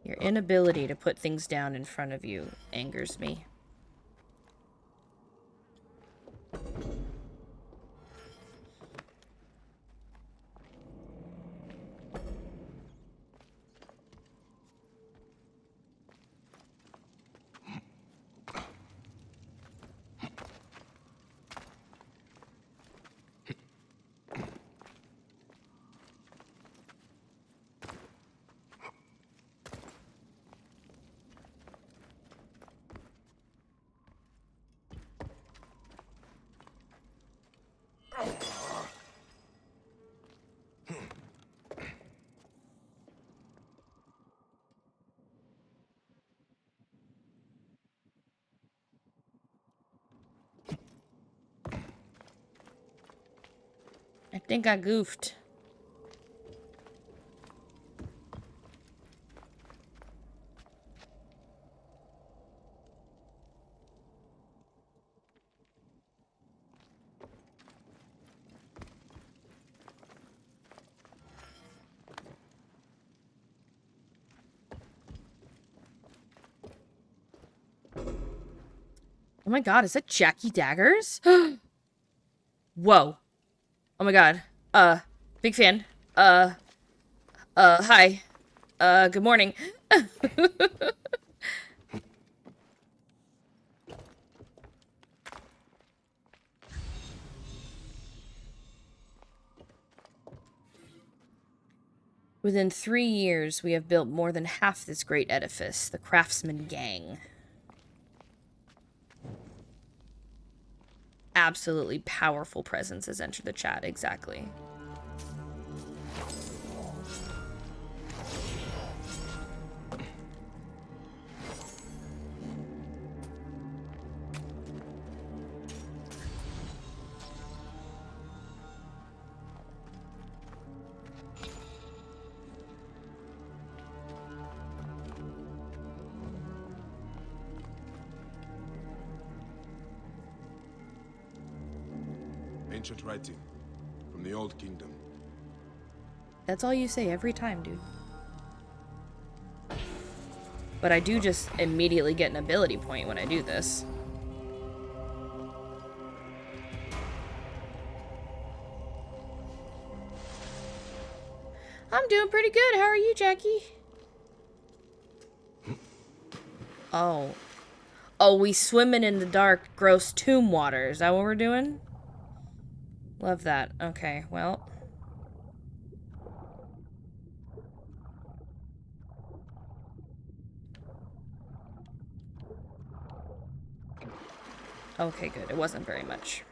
Your inability to put things down in front of you angers me. I think I goofed. Oh my god, is that Jackie Daggers? Whoa. Oh my god. Big fan. Hi. Good morning. Within 3 years, we have built more than half this great edifice, the Craftsman Gang. Absolutely powerful presence has entered the chat, exactly. Ancient writing from the Old Kingdom. That's all you say every time, dude. But I do just immediately get an ability point when I do this. I'm doing pretty good. How are you, Jackie? Oh. Oh, we swimming in the dark, gross tomb water. Is that what we're doing? Love that. Okay, well. Okay, good. It wasn't very much.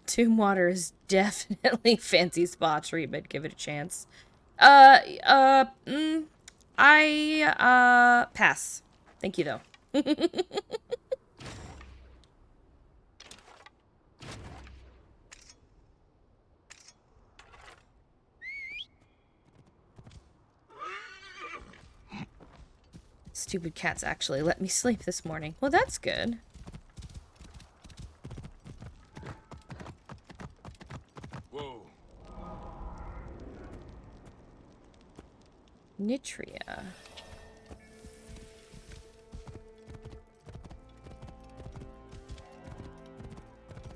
Tomb water is definitely fancy spa treatment. Give it a chance. Pass. Thank you, though. Stupid cats actually let me sleep this morning. Well, that's good. Whoa. Nitria.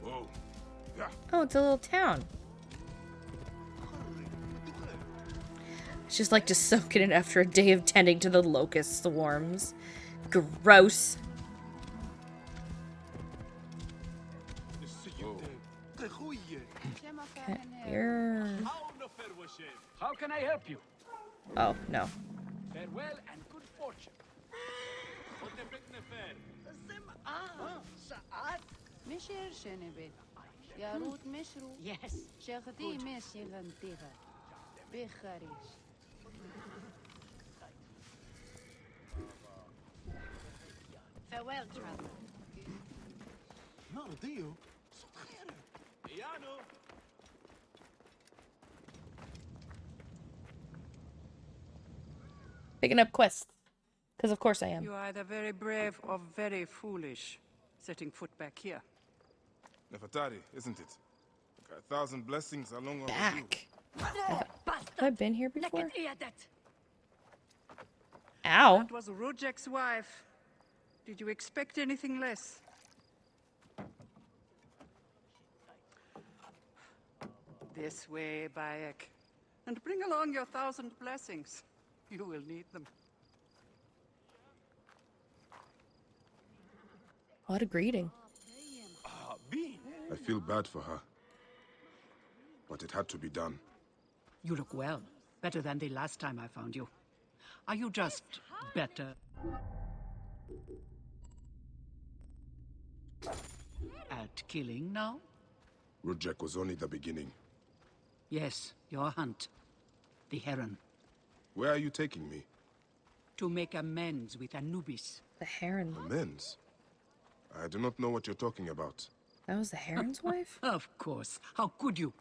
Whoa. Yeah. Oh, it's a little town. It's just like just soaking in after a day of tending to the locust swarms. Gross. Here. How can I help you? Oh, no. Farewell and good fortune. مشير شنبت ياروت مشرو Yes. شغدي مشي غنتيغا بخاريش Farewell, traveler. Picking up quests. Because of course I am. You are either very brave or very foolish, setting foot back here. Nefertari, isn't it? 1,000 blessings are long overdue. Back. Have I been here before? that. Ow. That was Rujak's wife. Did you expect anything less? This way, Bayek. And bring along your 1,000 blessings. You will need them. What a greeting. I feel bad for her. But it had to be done. You look well. Better than the last time I found you. Are you just better at killing now? Rujek was only the beginning. Yes, your hunt. The heron. Where are you taking me? To make amends with Anubis. The heron. Amends? I do not know what you're talking about. That was the heron's wife? Of course. How could you?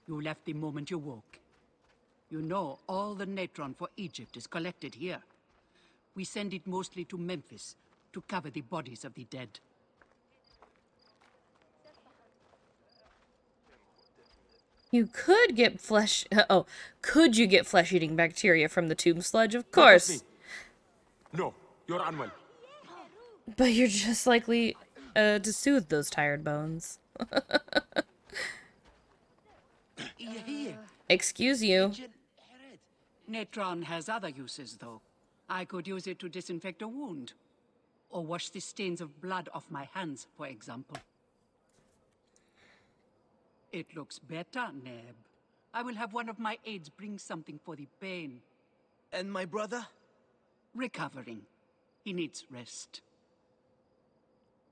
You left the moment you woke. You know all the natron for Egypt is collected here. We send it mostly to Memphis to cover the bodies of the dead. You could get flesh... Oh, could you get flesh-eating bacteria from the tomb sludge? Of course. No, you're unwell. But you're just likely to soothe those tired bones. Excuse you. Natron has other uses, though. I could use it to disinfect a wound. Or wash the stains of blood off my hands, for example. It looks better, Neb. I will have one of my aides bring something for the pain. And my brother? Recovering. He needs rest.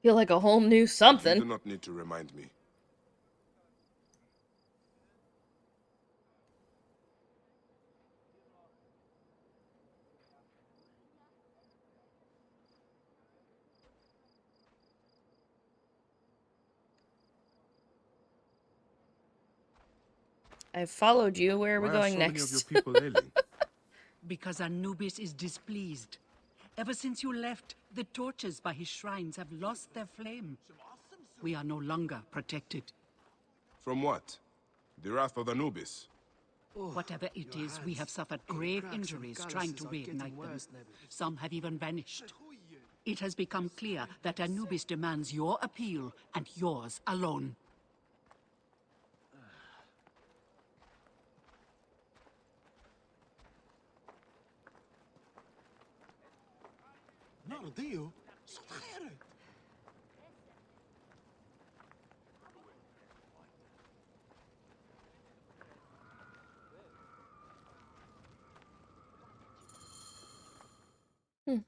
Feel like a whole new You do something. not need to remind me. I followed you. Where are we Why going so next? many of your people ailing? Because Anubis is displeased. Ever since you left, the torches by his shrines have lost their flame. We are no longer protected. From what? The wrath of Anubis? Whatever it is, we have suffered grave injuries trying to reignite them. Some have even vanished. It has become clear that Anubis demands your appeal and yours alone.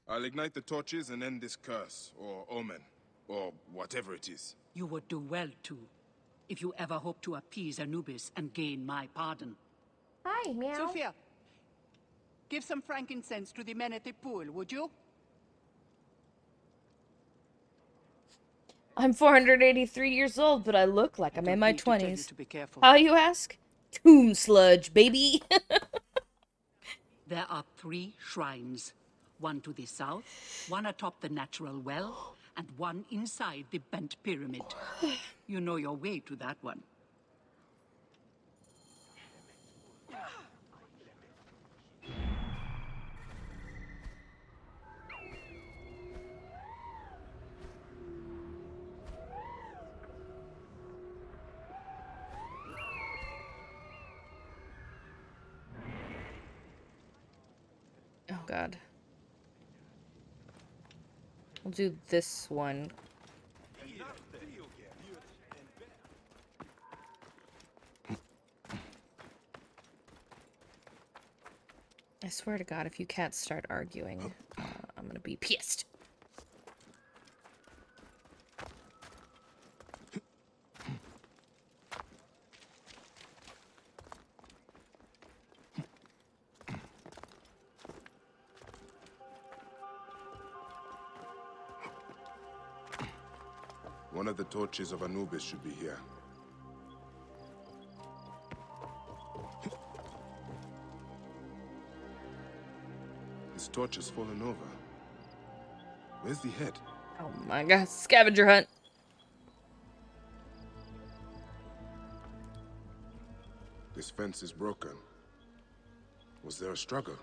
I'll ignite the torches and end this curse, or omen, or whatever it is. You would do well to, if you ever hope to appease Anubis and gain my pardon. Hi, meow. Sophia, give some frankincense to the men at the pool, would you? I'm 483 years old, but I look like I'm in my Don't need to tell you 20s. to be careful. How, you ask? Tomb sludge, baby. There are 3 shrines. One to the south, one atop the natural well, and one inside the bent pyramid. You know your way to that one. Oh, God. We'll do this one. I swear to God, if you cats start arguing, I'm gonna be pissed. One of the torches of Anubis should be here. This torch has fallen over. Where's the head? Oh my God, scavenger hunt. This fence is broken. Was there a struggle?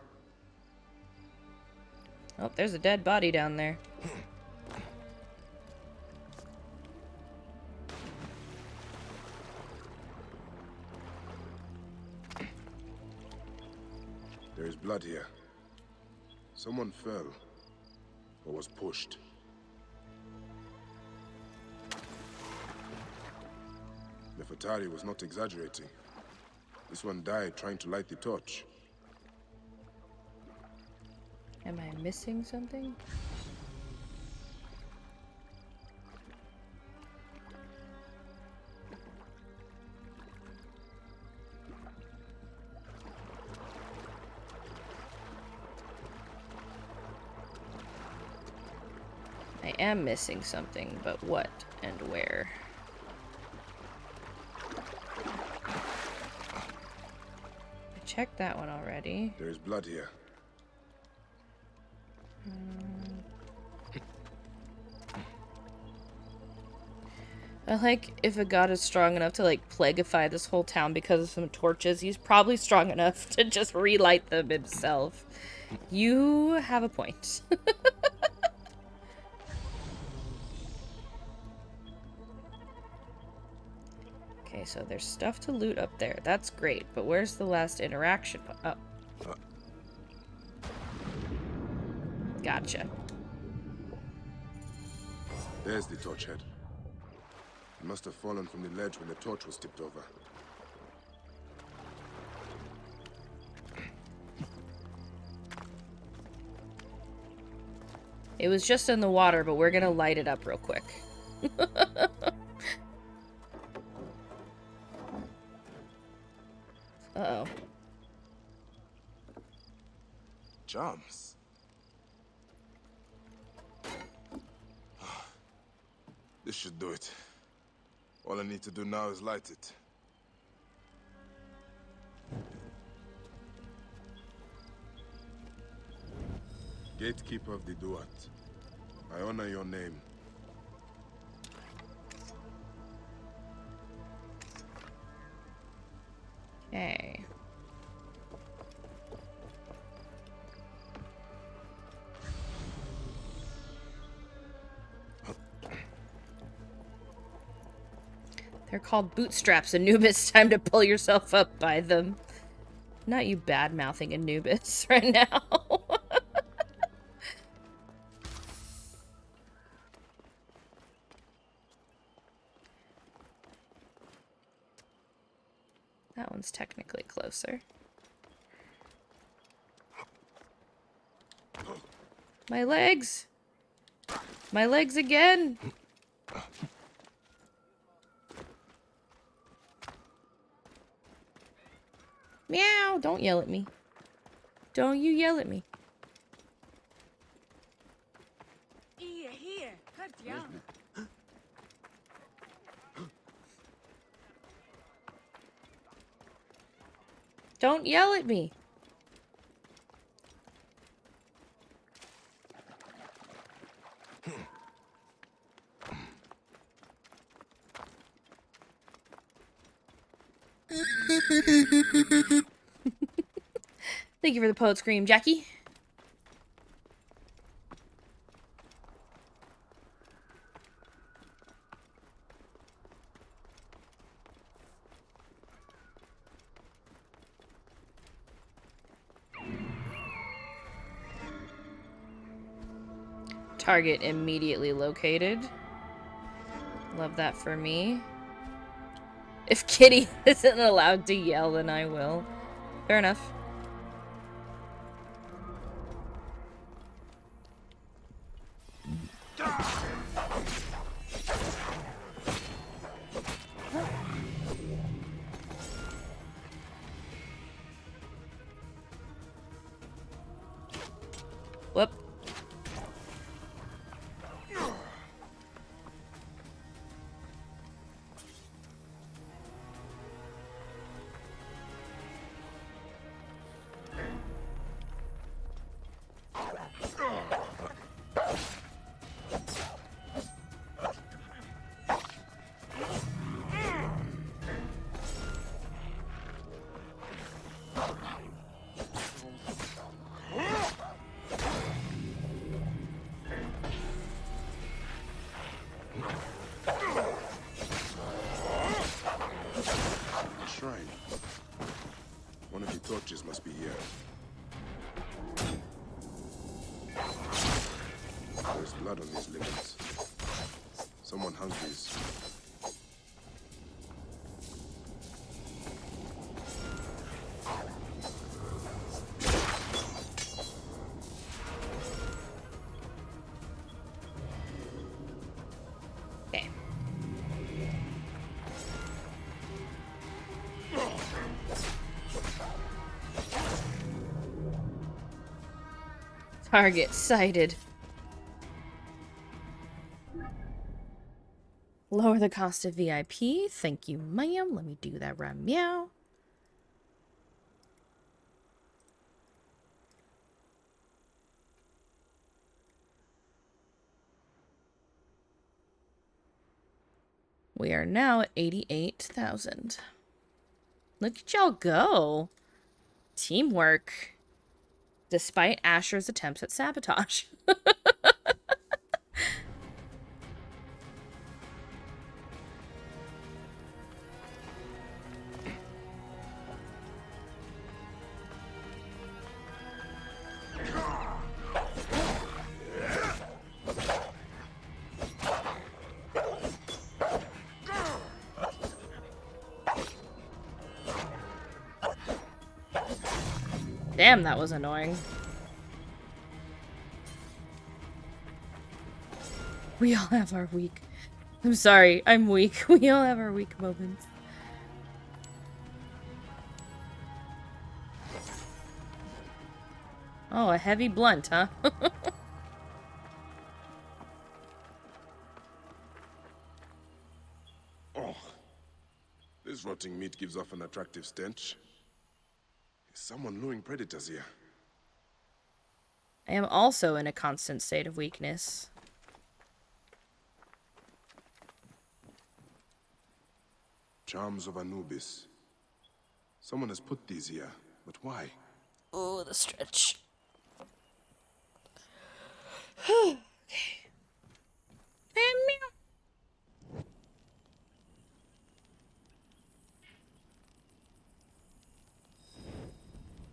Oh, there's a dead body down there. There is blood here. Someone fell, or was pushed. Nefertari was not exaggerating. This one died trying to light the torch. Am I missing something? I am missing something, but what and where? I checked that one already. There is blood here. I like if a god is strong enough to like plagueify this whole town because of some torches, he's probably strong enough to just relight them himself. You have a point. Okay, so there's stuff to loot up there. That's great, but where's the last interaction? Oh. Gotcha. There's the torch head. It must have fallen from the ledge when the torch was tipped over. It was just in the water, but we're gonna light it up real quick. Uh-oh. Jumps. This should do it. All I need to do now is light it. Gatekeeper of the Duat. I honor your name. Okay. They're called bootstraps, Anubis. Time to pull yourself up by them. Not you bad-mouthing Anubis right now. That one's technically closer. My legs! My legs again! Meow! Don't yell at me. Don't you yell at me. Here, cut down. Don't yell at me. Thank you for the poet scream, Jackie. Target immediately located. Love that for me. If Kitty isn't allowed to yell, then I will. Fair enough. Whoop. Shrine. One of the torches must be here. There's blood on these linens. Someone hung these. Okay. Target sighted. Lower the cost of VIP. Thank you, ma'am. Let me do that right meow. We are now at 88,000. Look at y'all go. Teamwork. Despite Asher's attempts at sabotage. Damn, that was annoying. We all have our weak... I'm sorry, I'm weak. We all have our weak moments. Oh, a heavy blunt, huh? Oh, this rotting meat gives off an attractive stench. Is someone luring predators here? I am also in a constant state of weakness. Charms of Anubis. Someone has put these here, but why? Oh, the stretch.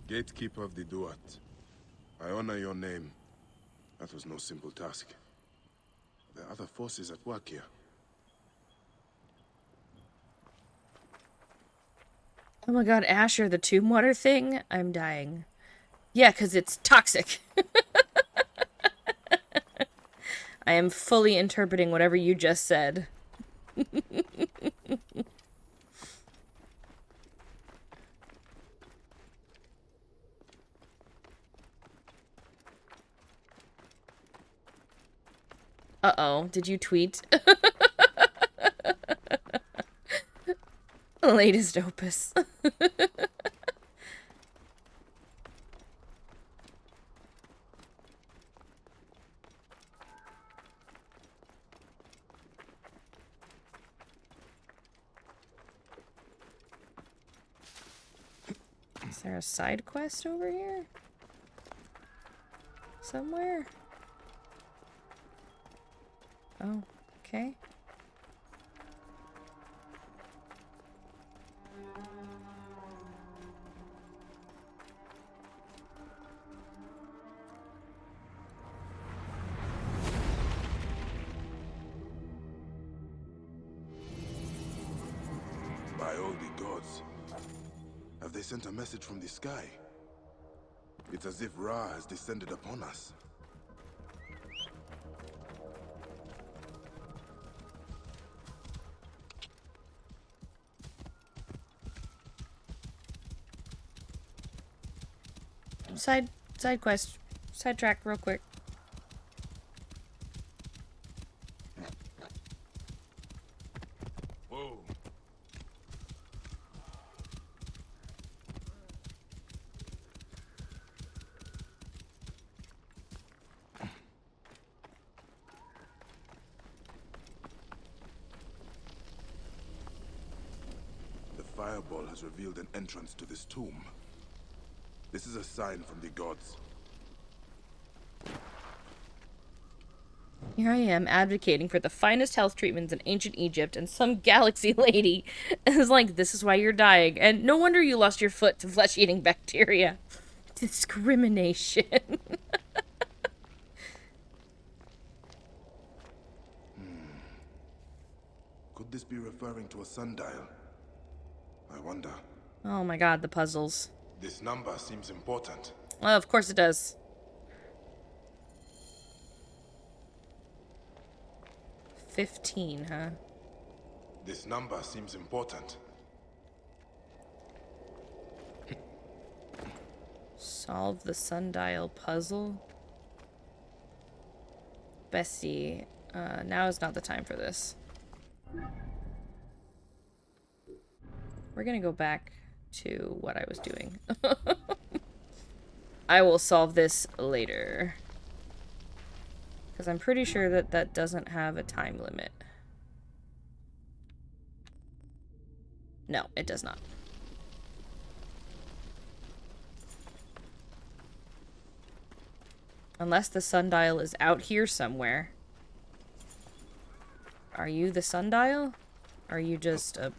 Gatekeeper of the Duat. I honor your name. That was no simple task. There are other forces at work here. Oh my god, Asher, the tomb water thing? I'm dying. Yeah, because it's toxic. I am fully interpreting whatever you just said. Uh-oh, did you tweet? Latest opus. Is there a side quest over here? Somewhere? Oh, okay. By all the gods. Have they sent a message from the sky? It's as if Ra has descended upon us. Side quest. Sidetrack real quick. Whoa. The fireball has revealed an entrance to this tomb. This is a sign from the gods. Here I am advocating for the finest health treatments in ancient Egypt, and some galaxy lady is like, this is why you're dying. And no wonder you lost your foot to flesh-eating bacteria. Discrimination. Could this be referring to a sundial? I wonder. Oh my god, the puzzles. This number seems important. Well, of course it does. 15, huh? This number seems important. Solve the sundial puzzle. Bessie, now is not the time for this. We're gonna go back to what I was doing. I will solve this later. Because I'm pretty sure that that doesn't have a time limit. No, it does not. Unless the sundial is out here somewhere. Are you the sundial? Or are you just a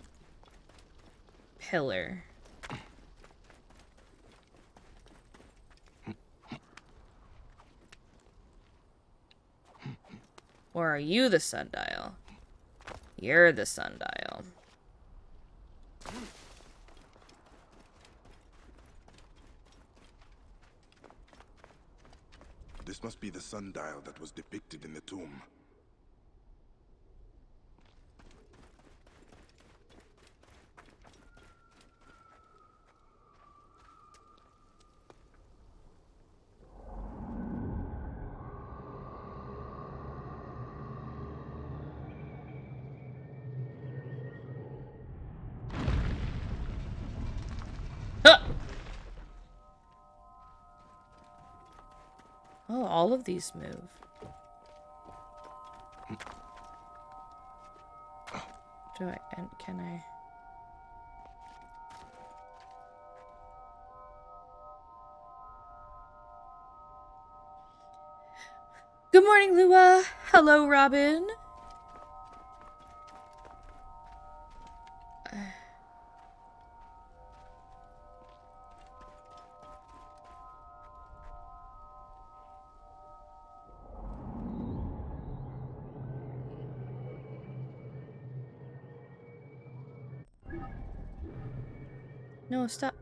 pillar? Or are you the sundial? You're the sundial. This must be the sundial that was depicted in the tomb. Oh, all of these move. Can I? Good morning, Lua. Hello, Robin. No, stop.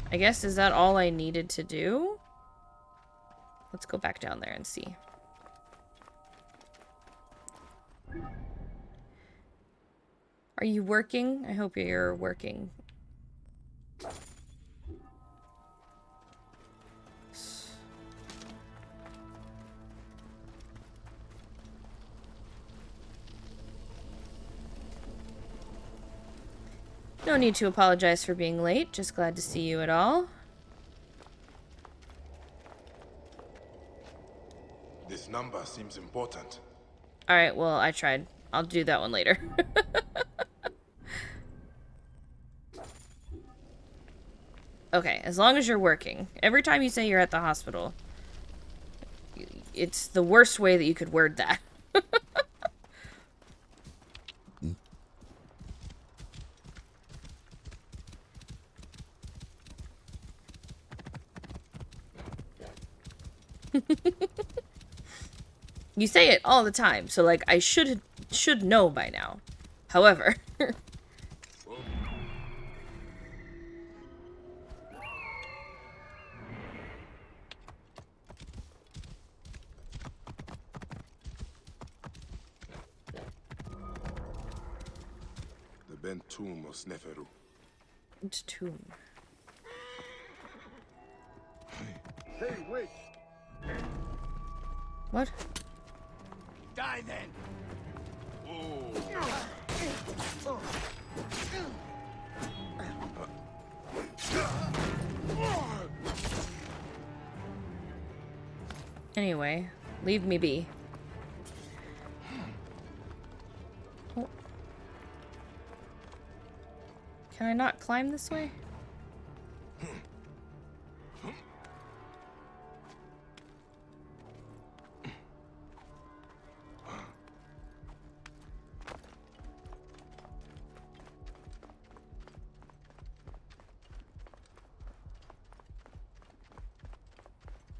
I guess, is that all I needed to do? Let's go back down there and see. Are you working? I hope you're working. No need to apologize for being late. Just glad to see you at all. This number seems important. Alright, well, I tried. I'll do that one later. Okay, as long as you're working. Every time you say you're at the hospital, it's the worst way that you could word that. You say it all the time, so like I should know by now. However, The bent tomb of Sneferu. it's tomb. Hey, wait! What? Die then! Anyway, leave me be. Oh. Can I not climb this way?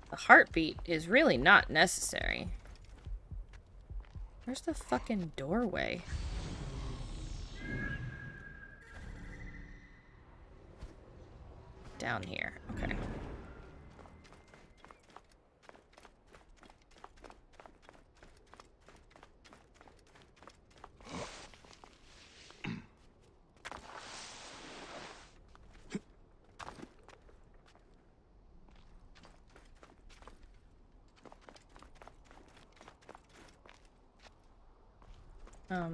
The heartbeat is really not necessary. Where's the fucking doorway? Down here. Okay.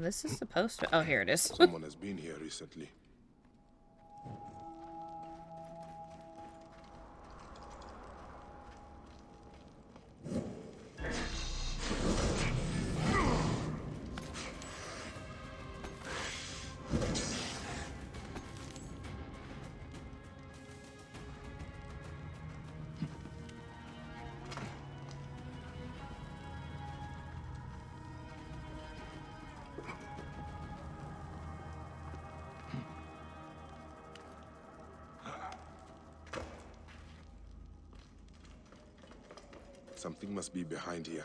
This is supposed to... Oh, here it is. Someone has been here recently. Something must be behind here.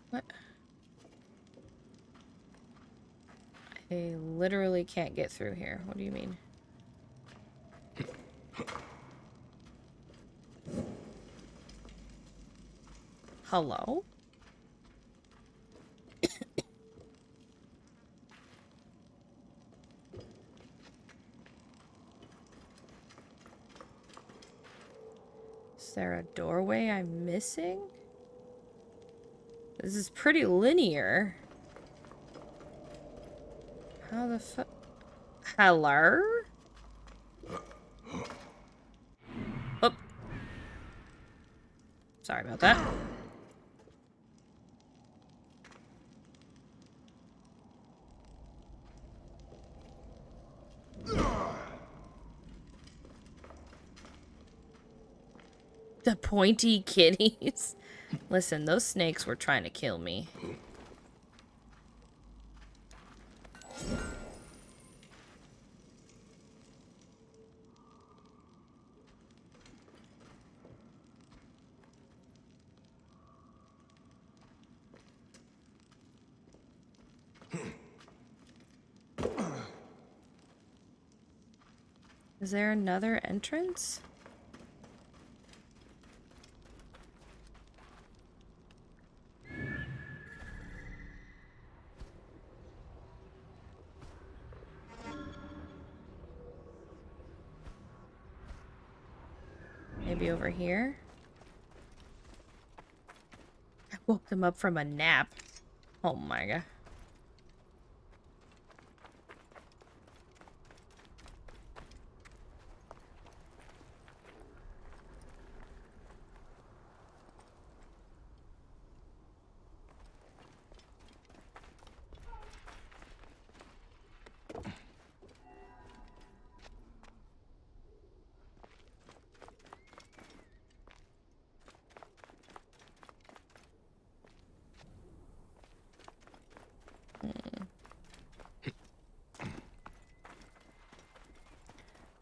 What? I literally can't get through here. What do you mean? Hello? Is there a doorway I'm missing? This is pretty linear. How the fuck? Hello? Oh. Sorry about that. The pointy kitties. Listen, those snakes were trying to kill me. Is there another entrance? Maybe over here? I woke them up from a nap. Oh my god.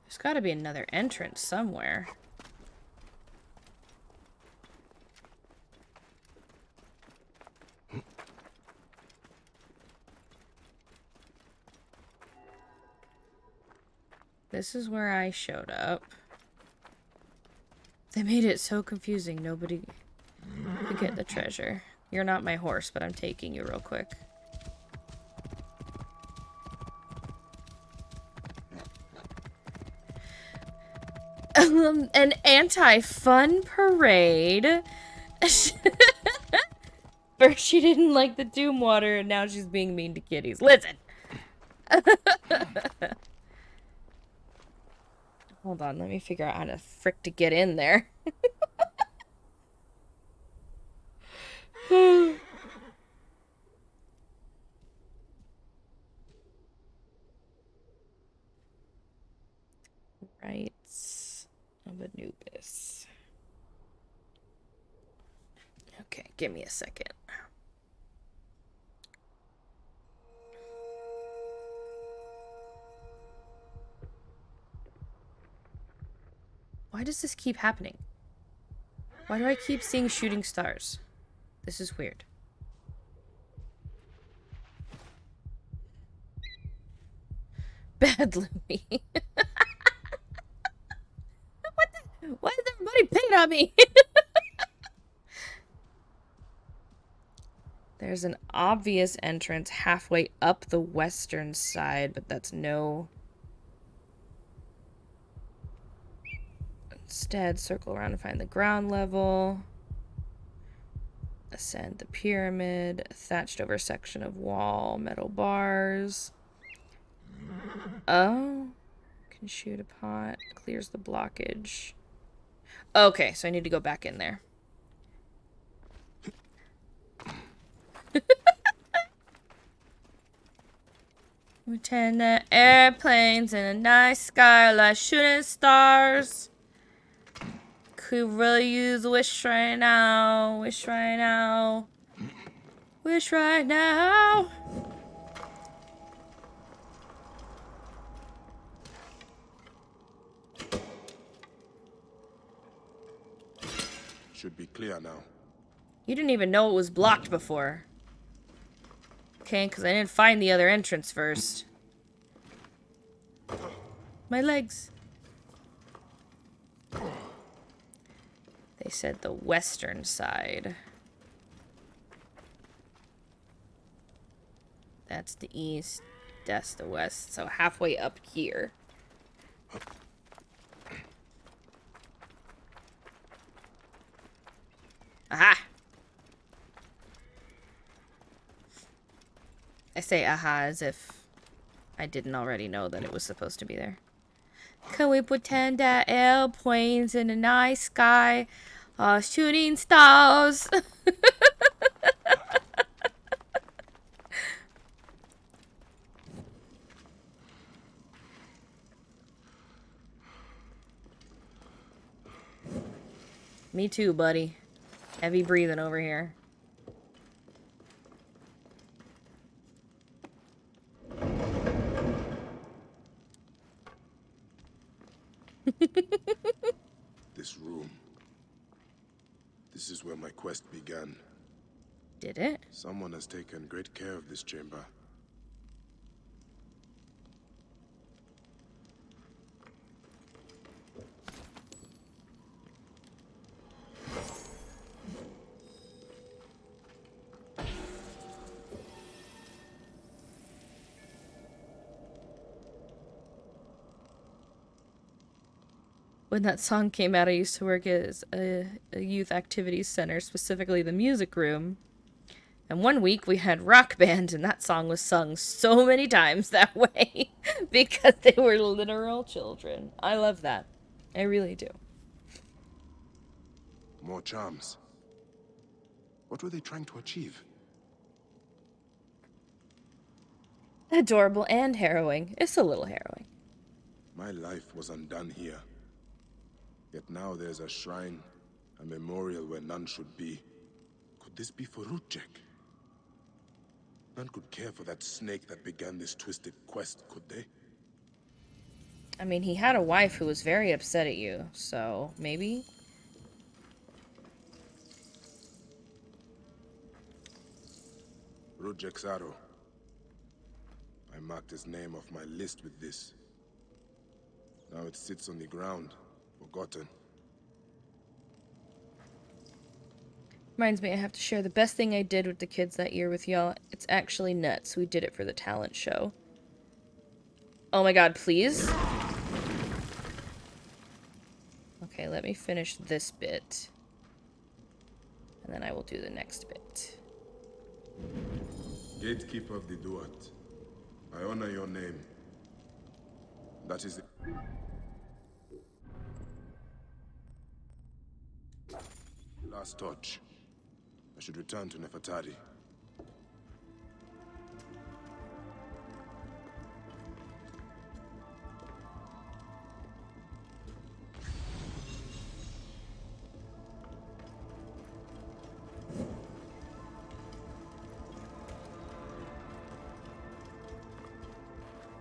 There's got to be another entrance somewhere. This is where I showed up. They made it so confusing. Nobody could get the treasure. You're not my horse, but I'm taking you real quick. An anti-fun parade. First she didn't like the Doom water, and now she's being mean to kitties. Listen! Hold on, let me figure out how to frick to get in there. Rights of Anubis. Okay, give me a second. Why does this keep happening? Why do I keep seeing shooting stars? This is weird. Bad Louie. Why is everybody picking on me? There's an obvious entrance halfway up the western side, but that's no... Instead, circle around and find the ground level. Ascend the pyramid. Thatched over section of wall. Metal bars. Oh. Can shoot a pot. Clears the blockage. Okay, so I need to go back in there. Lieutenant airplanes in a night sky like shooting stars. Could really use a wish right now. Wish right now. Wish right now. Should be clear now. You didn't even know it was blocked before. Okay, because I didn't find the other entrance first. My legs. They said the western side. That's the east. That's the west. So halfway up here. I say aha as if I didn't already know that it was supposed to be there. Can we pretend that airplanes in the night sky are shooting stars? Me too, buddy. Heavy breathing over here. This room. This is where my quest began. Did it? Someone has taken great care of this chamber. When that song came out, I used to work as a youth activities center, specifically the music room. And one week we had rock band, and that song was sung so many times that way because they were literal children. I love that. I really do. More charms. What were they trying to achieve? Adorable and harrowing. It's a little harrowing. My life was undone here. Yet now there's a shrine, a memorial where none should be. Could this be for Rudjek? None could care for that snake that began this twisted quest, could they? I mean, he had a wife who was very upset at you, so maybe? Rudjek's arrow. I marked his name off my list with this. Now it sits on the ground, forgotten. Reminds me, I have to share the best thing I did with the kids that year with y'all. It's actually nuts. We did it for the talent show. Oh my god, please? Okay, let me finish this bit. And then I will do the next bit. Gatekeeper of the Duat, I honor your name. That is it. Last touch. I should return to Nefertari.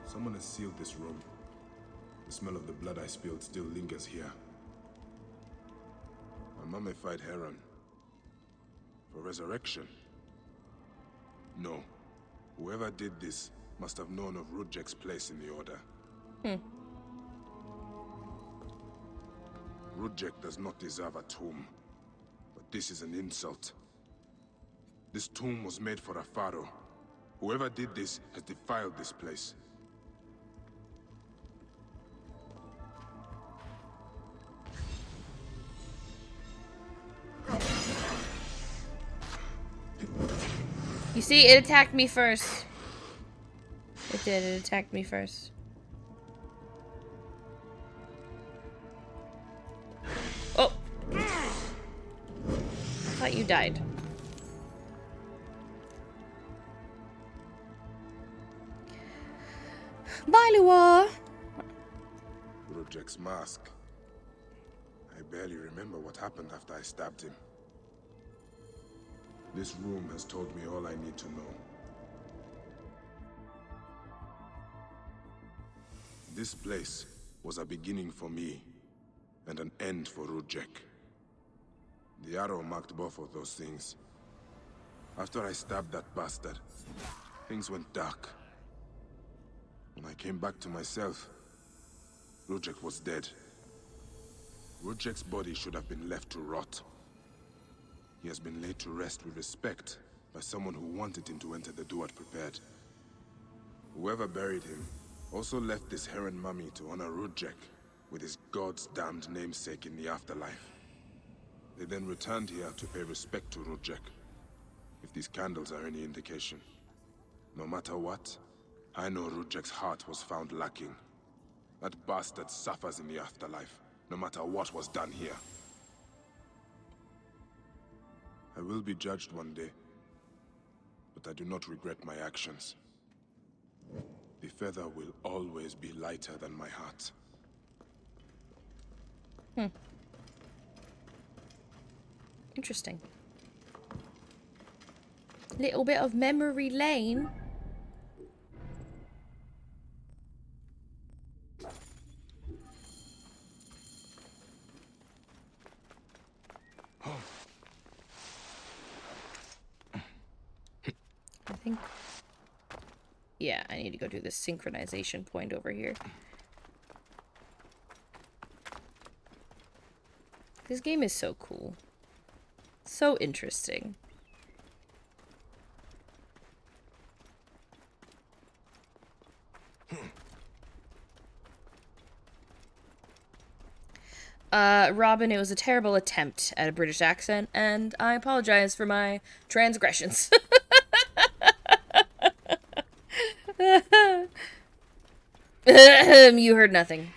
Someone has sealed this room. The smell of the blood I spilled still lingers here. A mummified heron. For resurrection? No. Whoever did this must have known of Rudjek's place in the Order. Rudjek does not deserve a tomb. But this is an insult. This tomb was made for a pharaoh. Whoever did this has defiled this place. You see, it attacked me first. It did, it attacked me first. Oh! I thought you died. Bye, Lua! Rudjek's mask. I barely remember what happened after I stabbed him. This room has told me all I need to know. This place was a beginning for me, and an end for Rudjek. The arrow marked both of those things. After I stabbed that bastard, things went dark. When I came back to myself, Rudjek was dead. Rudjek's body should have been left to rot. He has been laid to rest with respect by someone who wanted him to enter the Duat prepared. Whoever buried him also left this heron mummy to honor Rudjek with his god's damned namesake in the afterlife. They then returned here to pay respect to Rudjek, if these candles are any indication. No matter what, I know Rudjek's heart was found lacking. That bastard suffers in the afterlife, no matter what was done here. I will be judged one day, but I do not regret my actions. The feather will always be lighter than my heart. Interesting. Little bit of memory lane. I think... Yeah, I need to go do this synchronization point over here. This game is so cool. So interesting. Robin, it was a terrible attempt at a British accent, and I apologize for my transgressions. You heard nothing.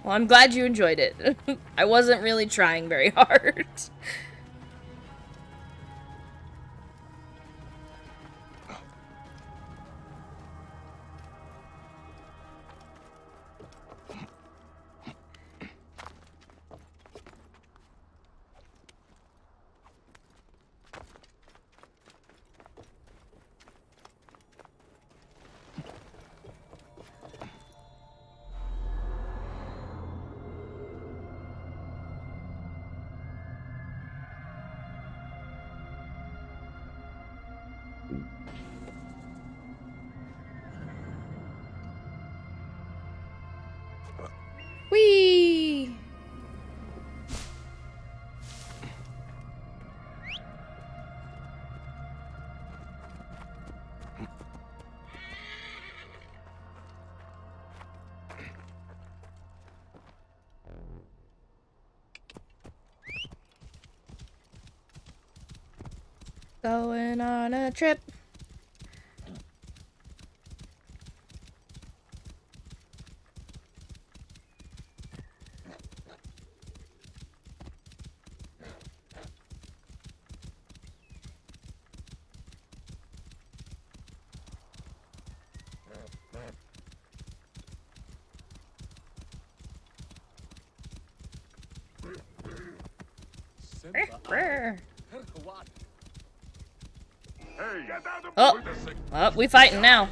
Well, I'm glad you enjoyed it. I wasn't really trying very hard. Whee! Going on a trip. Oh, well, we fighting now.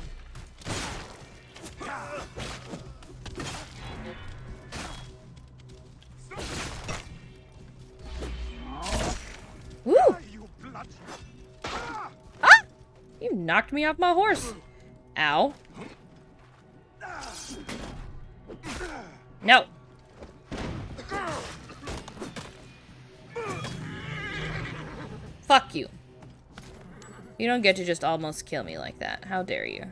Woo! Ah! You knocked me off my horse. Ow. No. Fuck you. You don't get to just almost kill me like that. How dare you?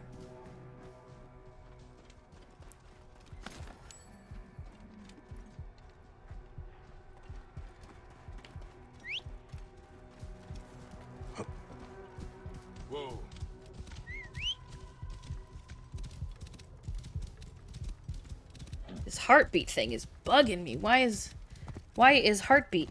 Whoa. This heartbeat thing is bugging me. Why is heartbeat?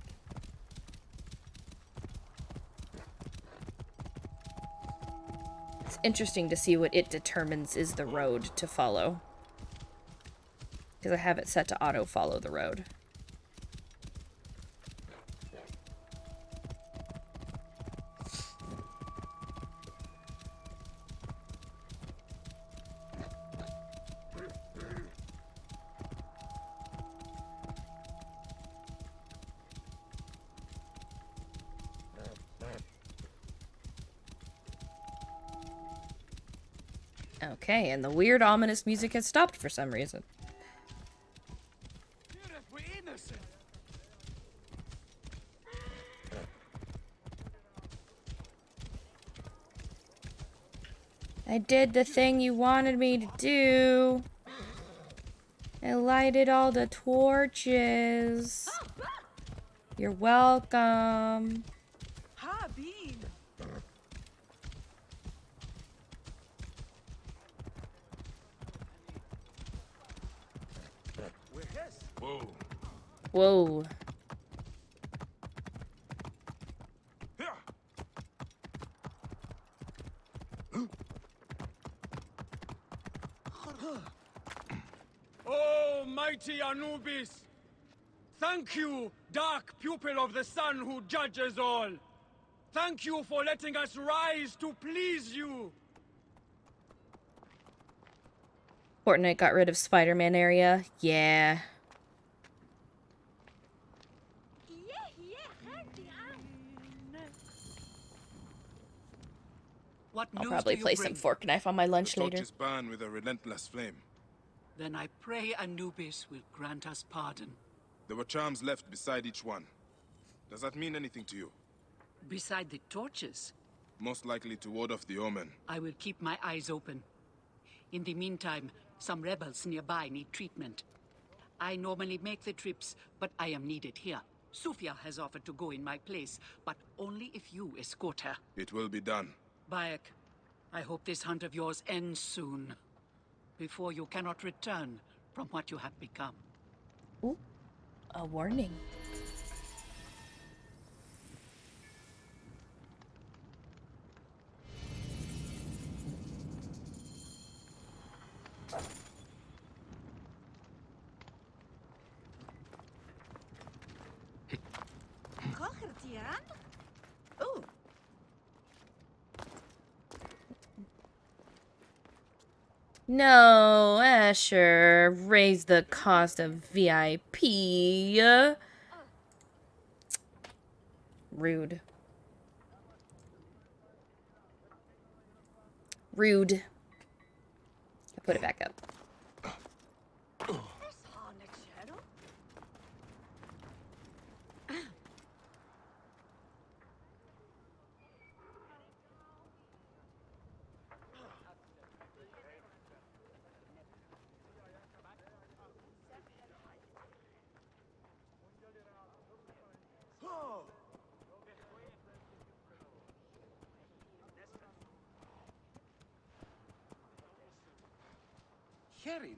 It's interesting to see what it determines is the road to follow. Because I have it set to auto follow the road. Okay, and the weird ominous music has stopped for some reason. I did the thing you wanted me to do. I lighted all the torches. You're welcome. Ha, Bean. Whoa. Whoa. Oh, mighty Anubis! Thank you, dark pupil of the sun who judges all! Thank you for letting us rise to please you! Fortnite got rid of Spider-Man area. Yeah. What I'll news probably do you play bring? some Fork Knife on my The lunch later. torches burn with a relentless flame. Then I pray Anubis will grant us pardon. There were charms left beside each one. Does that mean anything to you? Beside the torches, Most likely to ward off the omen. I will keep my eyes open. In the meantime, some rebels nearby need treatment. I normally make the trips, but I am needed here. Sufia has offered to go in my place, but only if you escort her. It will be done. Bayek, I hope this hunt of yours ends soon. Before you cannot return from what you have become. Ooh, a warning. Ooh. No, Asher, raise the cost of VIP. Rude. Rude. I put it back up. Herin.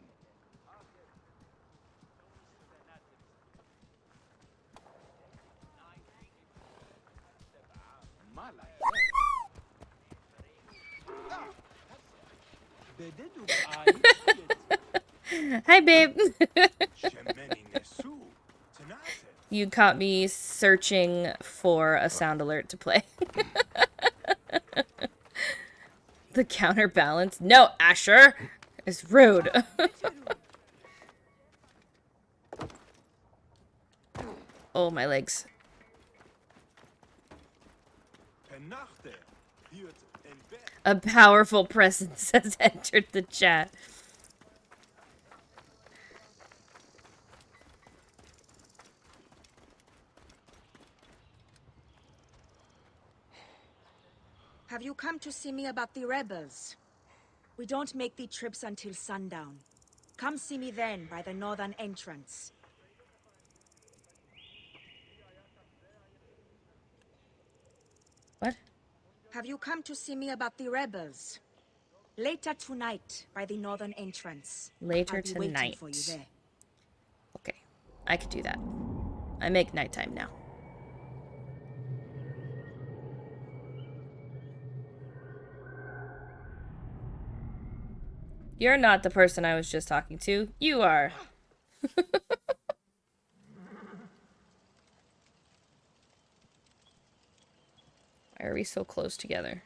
Hi, babe. You caught me searching for a sound alert to play. The counterbalance. No, Asher. It's rude. Oh, my legs. A powerful presence has entered the chat. Have you come to see me about the rebels? We don't make the trips until sundown. Come see me then by the northern entrance. What? Have you come to see me about the rebels? Later tonight by the northern entrance. Later I'll be waiting tonight. for you there. Okay, I could do that. I make nighttime now. You're not the person I was just talking to. You are. Why are we so close together?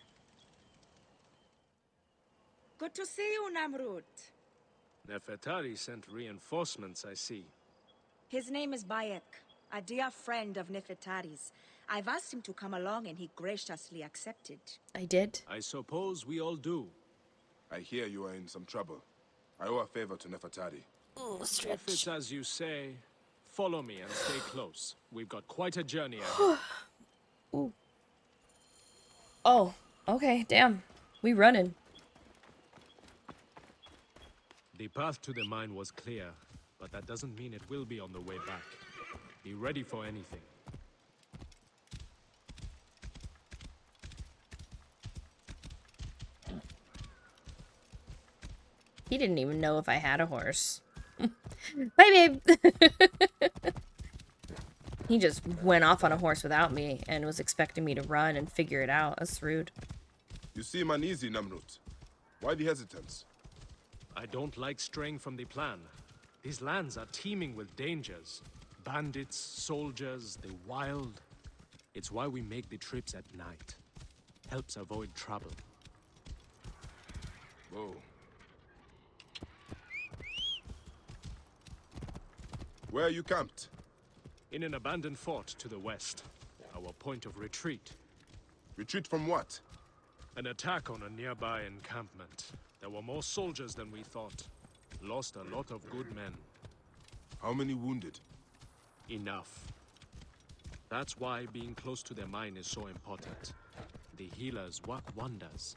Good to see you, Namrud. Nefertari sent reinforcements, I see. His name is Bayek, a dear friend of Nefertari's. I've asked him to come along and he graciously accepted. I did. I suppose we all do. I hear you are in some trouble. I owe a favor to Nefertari. Ooh, If it's as you say, follow me and stay close. We've got quite a journey ahead. Ooh. Oh, okay, damn. We running. The path to the mine was clear, but that doesn't mean it will be on the way back. Be ready for anything. He didn't even know if I had a horse. Bye, babe! He just went off on a horse without me and was expecting me to run and figure it out. That's rude. You seem uneasy, Namrut. Why the hesitance? I don't like straying from the plan. These lands are teeming with dangers. Bandits, soldiers, the wild. It's why we make the trips at night. Helps avoid trouble. Whoa. Where are you camped? In an abandoned fort to the west. Our point of retreat. Retreat from what? An attack on a nearby encampment. There were more soldiers than we thought. Lost a lot of good men. How many wounded? Enough. That's why being close to the mine is so important. The healers work wonders.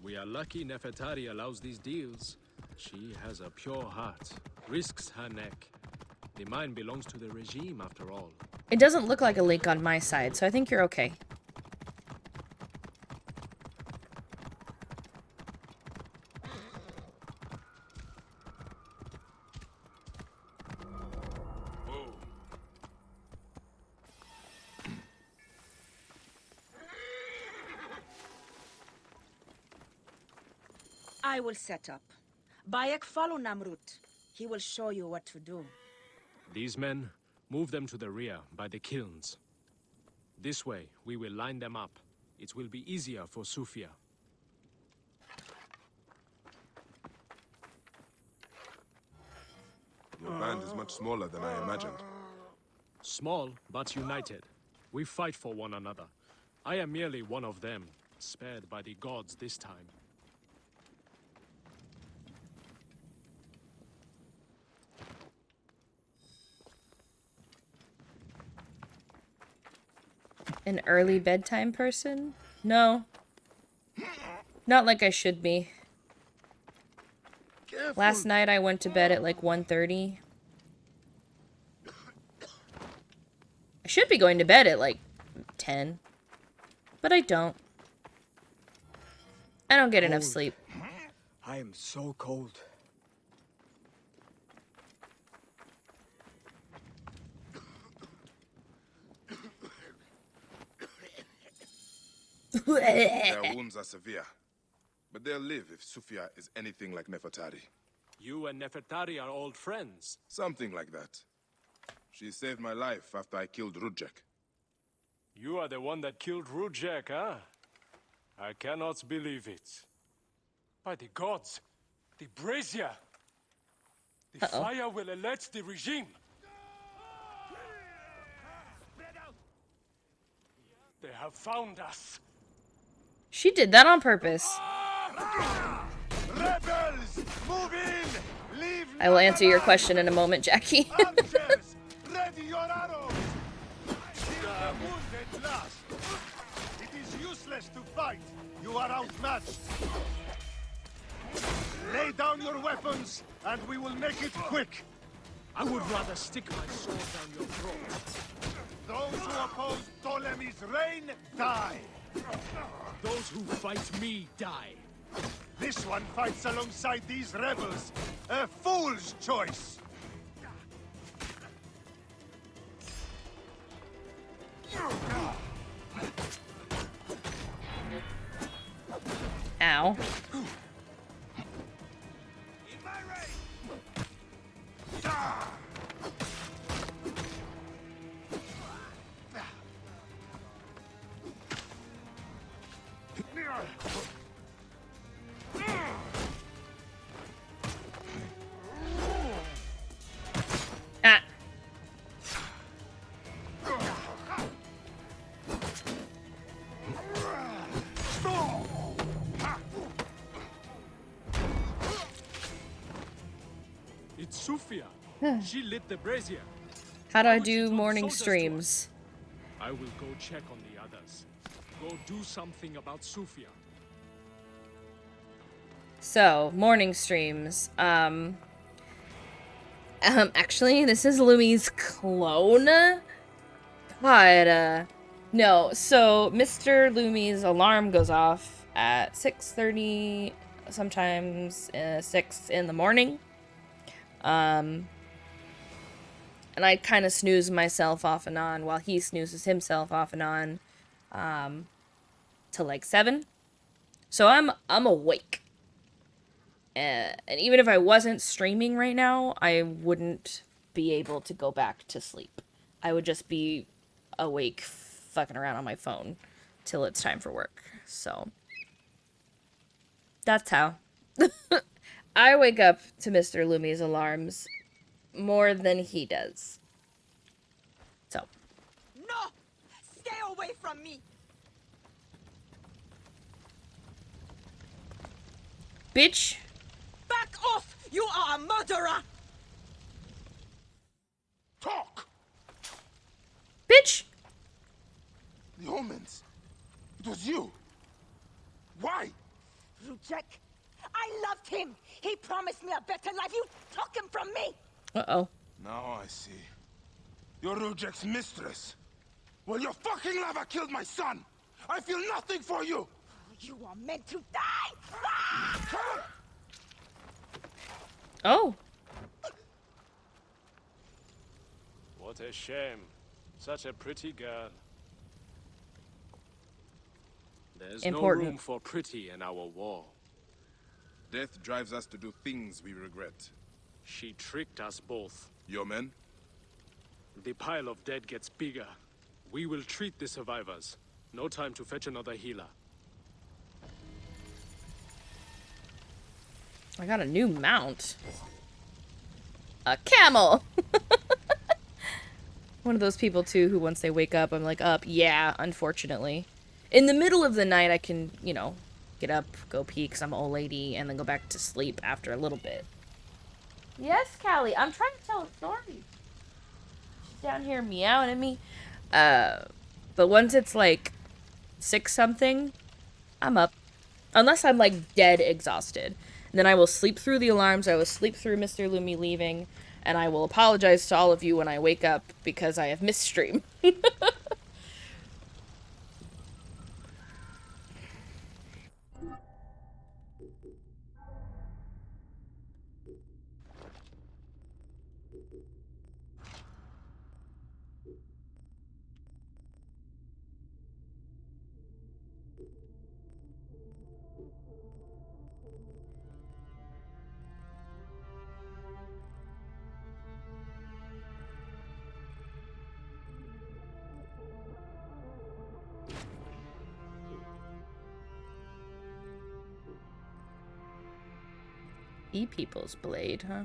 We are lucky Nefertari allows these deals. She has a pure heart. Risks her neck. The mine belongs to the regime, after all. It doesn't look like a link on my side, so I think you're okay. I will set up. Bayek, follow Namrut. He will show you what to do. These men, move them to the rear, by the kilns. This way, we will line them up. It will be easier for Sufia. Your band is much smaller than I imagined. Small, but united. We fight for one another. I am merely one of them, spared by the gods this time. An early bedtime person? No. Not like I should be. Careful. Last night I went to bed at like 1:30. I should be going to bed at like 10. But I don't. I don't get enough sleep. I am so cold. Their wounds are severe, but they'll live if Sufia is anything like Nefertari. You and Nefertari are old friends. Something like that. She saved my life after I killed Rudjek. You are the one that killed Rudjek, huh? I cannot believe it. By the gods, the brazier! The fire will alert the regime! They have found us! She did that on purpose. Rebels! Move in! Leave I will answer your question in a moment, Jackie. archers! Ready your arrows! Kill the wounded last! It is useless to fight! You are outmatched! Lay down your weapons, and we will make it quick! I would rather stick my sword down your throat. Those who oppose Ptolemy's reign, die! Those who fight me die. This one fights alongside these rebels. A fool's choice! Ow. Ah. It's Sufia. She lit the brazier. How do Why I would she do tell morning soldiers to streams? I will go check on the others. Go do something about Sufia. So, morning streams. Actually, this is Lumi's clone. God, no. So, Mr. Lumi's alarm goes off at 6:30, sometimes 6 in the morning. And I kind of snooze myself off and on while he snoozes himself off and on, till like 7. So I'm awake. And even if I wasn't streaming right now, I wouldn't be able to go back to sleep. I would just be awake fucking around on my phone till it's time for work. So that's how. I wake up to Mr. Lumi's alarms more than he does. So. No! Stay away from me! Bitch! Back off! You are a murderer! Talk! Bitch! The omens. It was you. Why? Rujek, I loved him! He promised me a better life! You took him from me! Uh-oh. Now I see. You're Rujek's mistress. Well, your fucking lava killed my son! I feel nothing for you! You are meant to die! Ah! Oh. What a shame. Such a pretty girl. There's Important. no room for pretty in our war. Death drives us to do things we regret. She tricked us both. Your men? The pile of dead gets bigger. We will treat the survivors. No time to fetch another healer. I got a new mount. A camel! One of those people, too, who once they wake up, I'm like, up. Yeah, unfortunately. In the middle of the night, I can, you know, get up, go pee, because I'm an old lady, and then go back to sleep after a little bit. Yes, Callie, I'm trying to tell a story. She's down here meowing at me. But once it's, like, 6-something, I'm up. Unless I'm, like, dead exhausted. And then I will sleep through the alarms, I will sleep through Mr. Lumi leaving, and I will apologize to all of you when I wake up because I have missed stream. E-People's Blade, huh?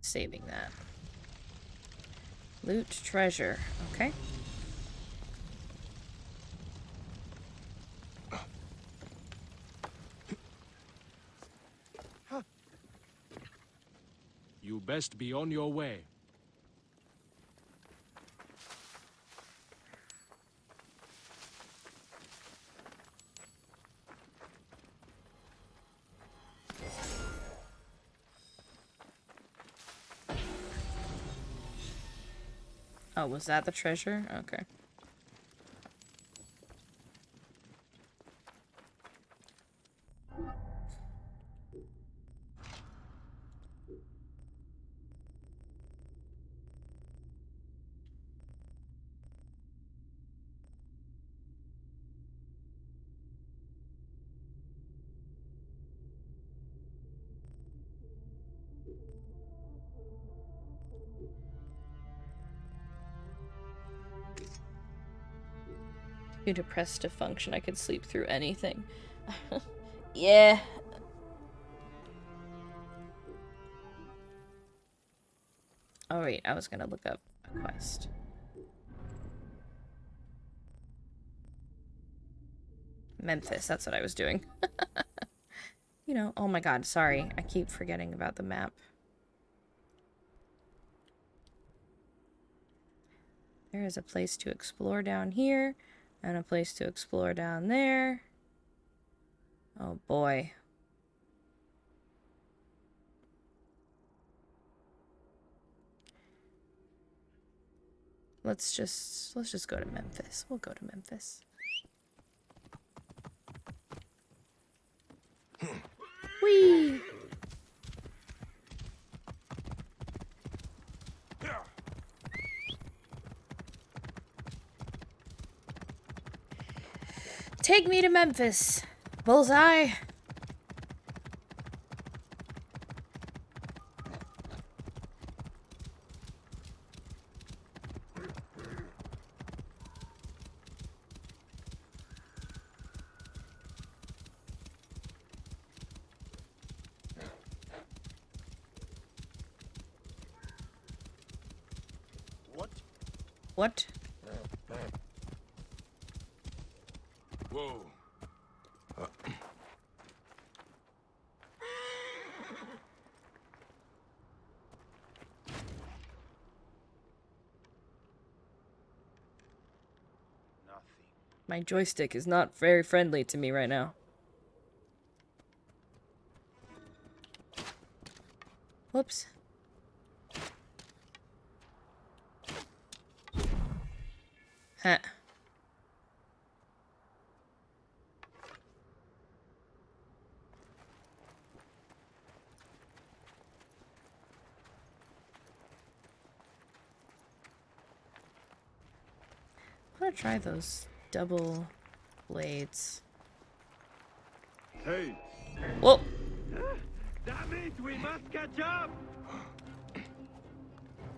Saving that. Loot treasure. Okay. You best be on your way. Oh, was that the treasure? Okay. Too depressed to function. I could sleep through anything. Yeah. Oh wait, I was gonna look up a quest. Memphis, that's what I was doing. You know, oh my god, sorry. I keep forgetting about the map. There is a place to explore down here, and a place to explore down there. Oh boy. Let's just go to Memphis. We'll go to Memphis. Whee! Take me to Memphis. Bullseye. What? Whoa. My joystick is not very friendly to me right now. Whoops. Huh. I'm gonna try those double blades. Hey! Whoa! Damn it! We must catch up!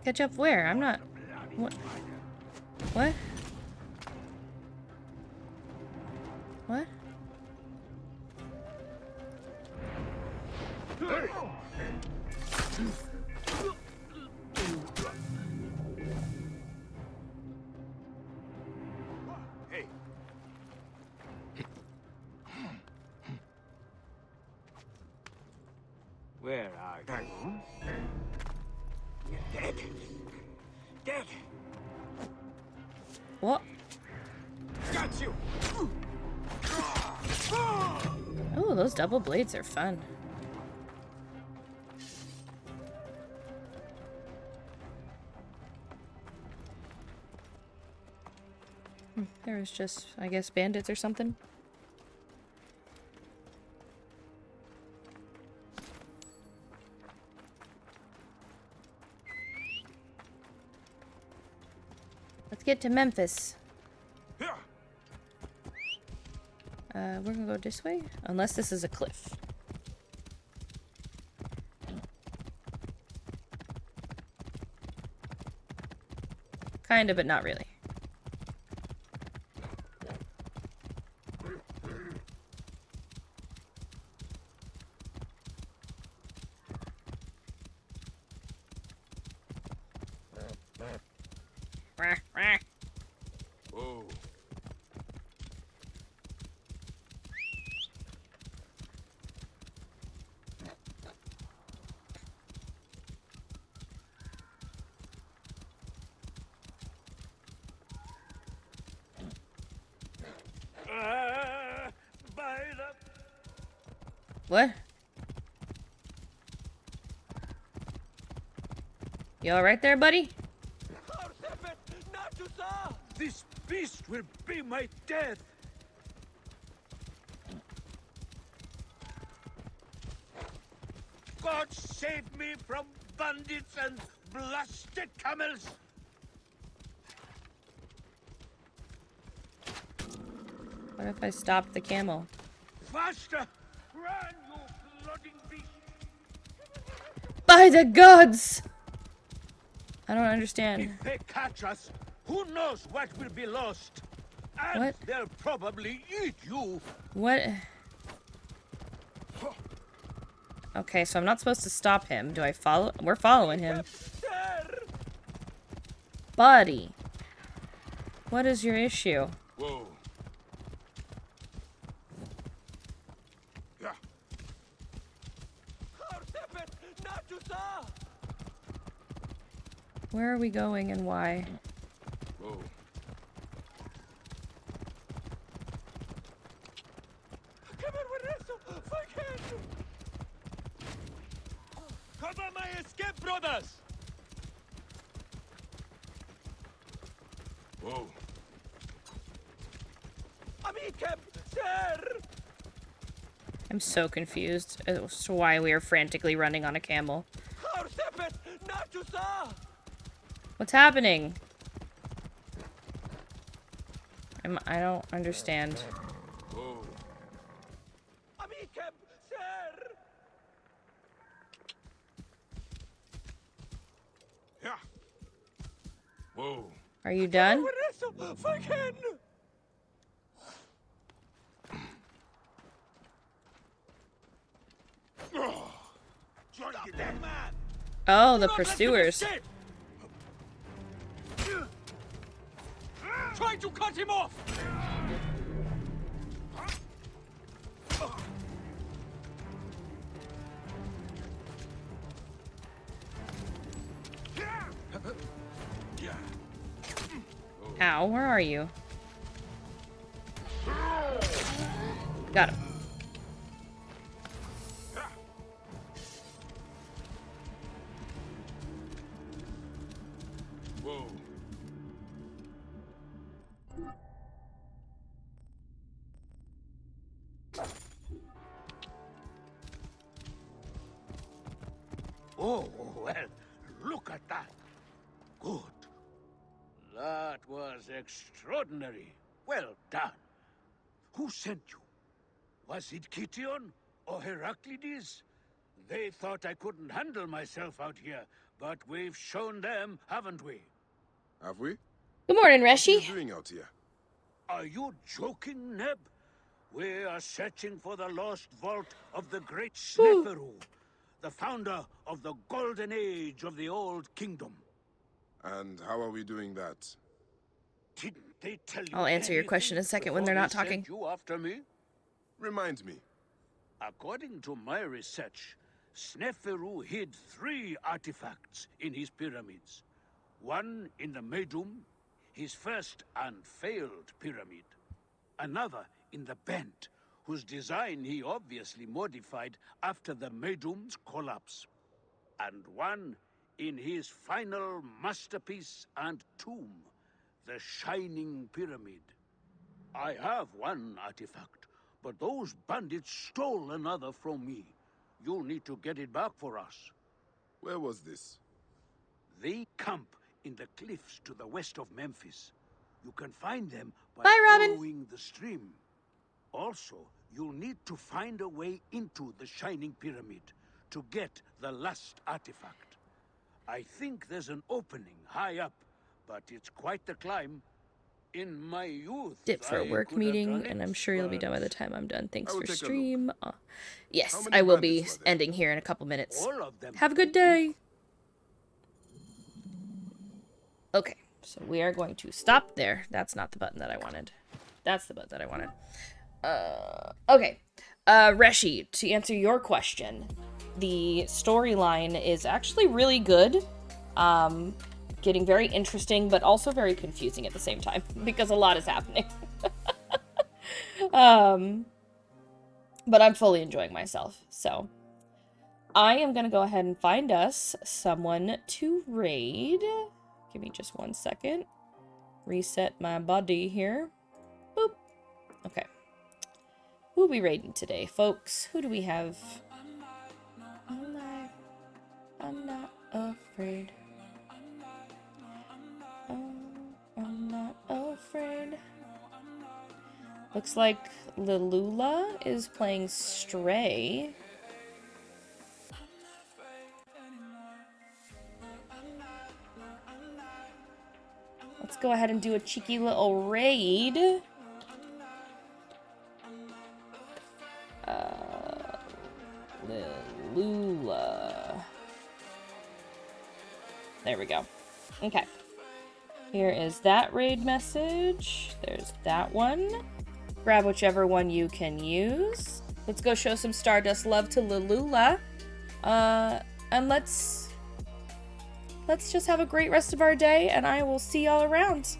Catch up where? I'm not... What? What? What? Hey! Where are you? You're dead. Dead! What? Got you! Oh, those double blades are fun. There was just, I guess, bandits or something. Let's get to Memphis. We're gonna go this way? Unless this is a cliff. Kinda, but not really. Whoa. What? You alright there, buddy? This beast will be my death! God save me from bandits and blasted camels! What if I stopped the camel? Faster! Run, you bloody beast! By the gods! I don't understand. If they catch us, who knows what will be lost? And What? they'll probably eat you! What? Okay, so I'm not supposed to stop him. Do I follow? We're following him. There! Buddy. What is your issue? Whoa. Yeah. Where are we going and why? Whoa. Cover my escape, brothers! Whoa. I'm so confused as to why we are frantically running on a camel. What's happening? I don't understand. Whoa. Yeah. Whoa. Are you done? Oh, the pursuers. Try to cut him off! Ow, where are you? Got him. Whoa. Oh, well, look at that. Good. That was extraordinary. Well done. Who sent you? Was it Kition or Heraclides? They thought I couldn't handle myself out here, but we've shown them, haven't we? Have we? Good morning, What are you Reshi. doing out here? Are you joking, Neb? We are searching for the lost vault of the great Sneferu, the founder of the golden age of the old kingdom. And how are we doing that? Didn't they tell you I'll answer your question in a anything second when before they're not they sent talking. you after me? Remind me. According to my research, Sneferu hid 3 artifacts in his pyramids. One in the Medum, his first and failed pyramid. Another in the Bent, whose design he obviously modified after the Medum's collapse. And one in his final masterpiece and tomb, the Shining Pyramid. I have one artifact, but those bandits stole another from me. You'll need to get it back for us. Where was this? They camp in the cliffs to the west of Memphis. You can find them by Bye, Robin. following the stream. Also, you'll need to find a way into the Shining Pyramid to get the last artifact. I think there's an opening high up, but it's quite the climb. In my youth, Dip for a I work could have meeting, done and it, I'm sure you'll be but done by the time I'm done. Thanks I will for take a look. stream. Yes, How many I will be bandits were there? ending here in a couple minutes. all of them. Have a good day. Okay, so we are going to stop there. That's not the button that I wanted. That's the button that I wanted. Okay. Reshi, to answer your question, the storyline is actually really good. Getting very interesting, but also very confusing at the same time, because a lot is happening. But I'm fully enjoying myself, so I am gonna go ahead and find us someone to raid. Give me just 1 second. Reset my body here. Boop. Okay. Who are we raiding today, folks? Who do we have? I'm not afraid. I'm not afraid. Looks like Lilula is playing Stray. Let's go ahead and do a cheeky little raid. Lilula. There we go. Okay. Here is that raid message. There's that one. Grab whichever one you can use. Let's go show some Stardust love to Lalula. And let's just have a great rest of our day, and I will see y'all around.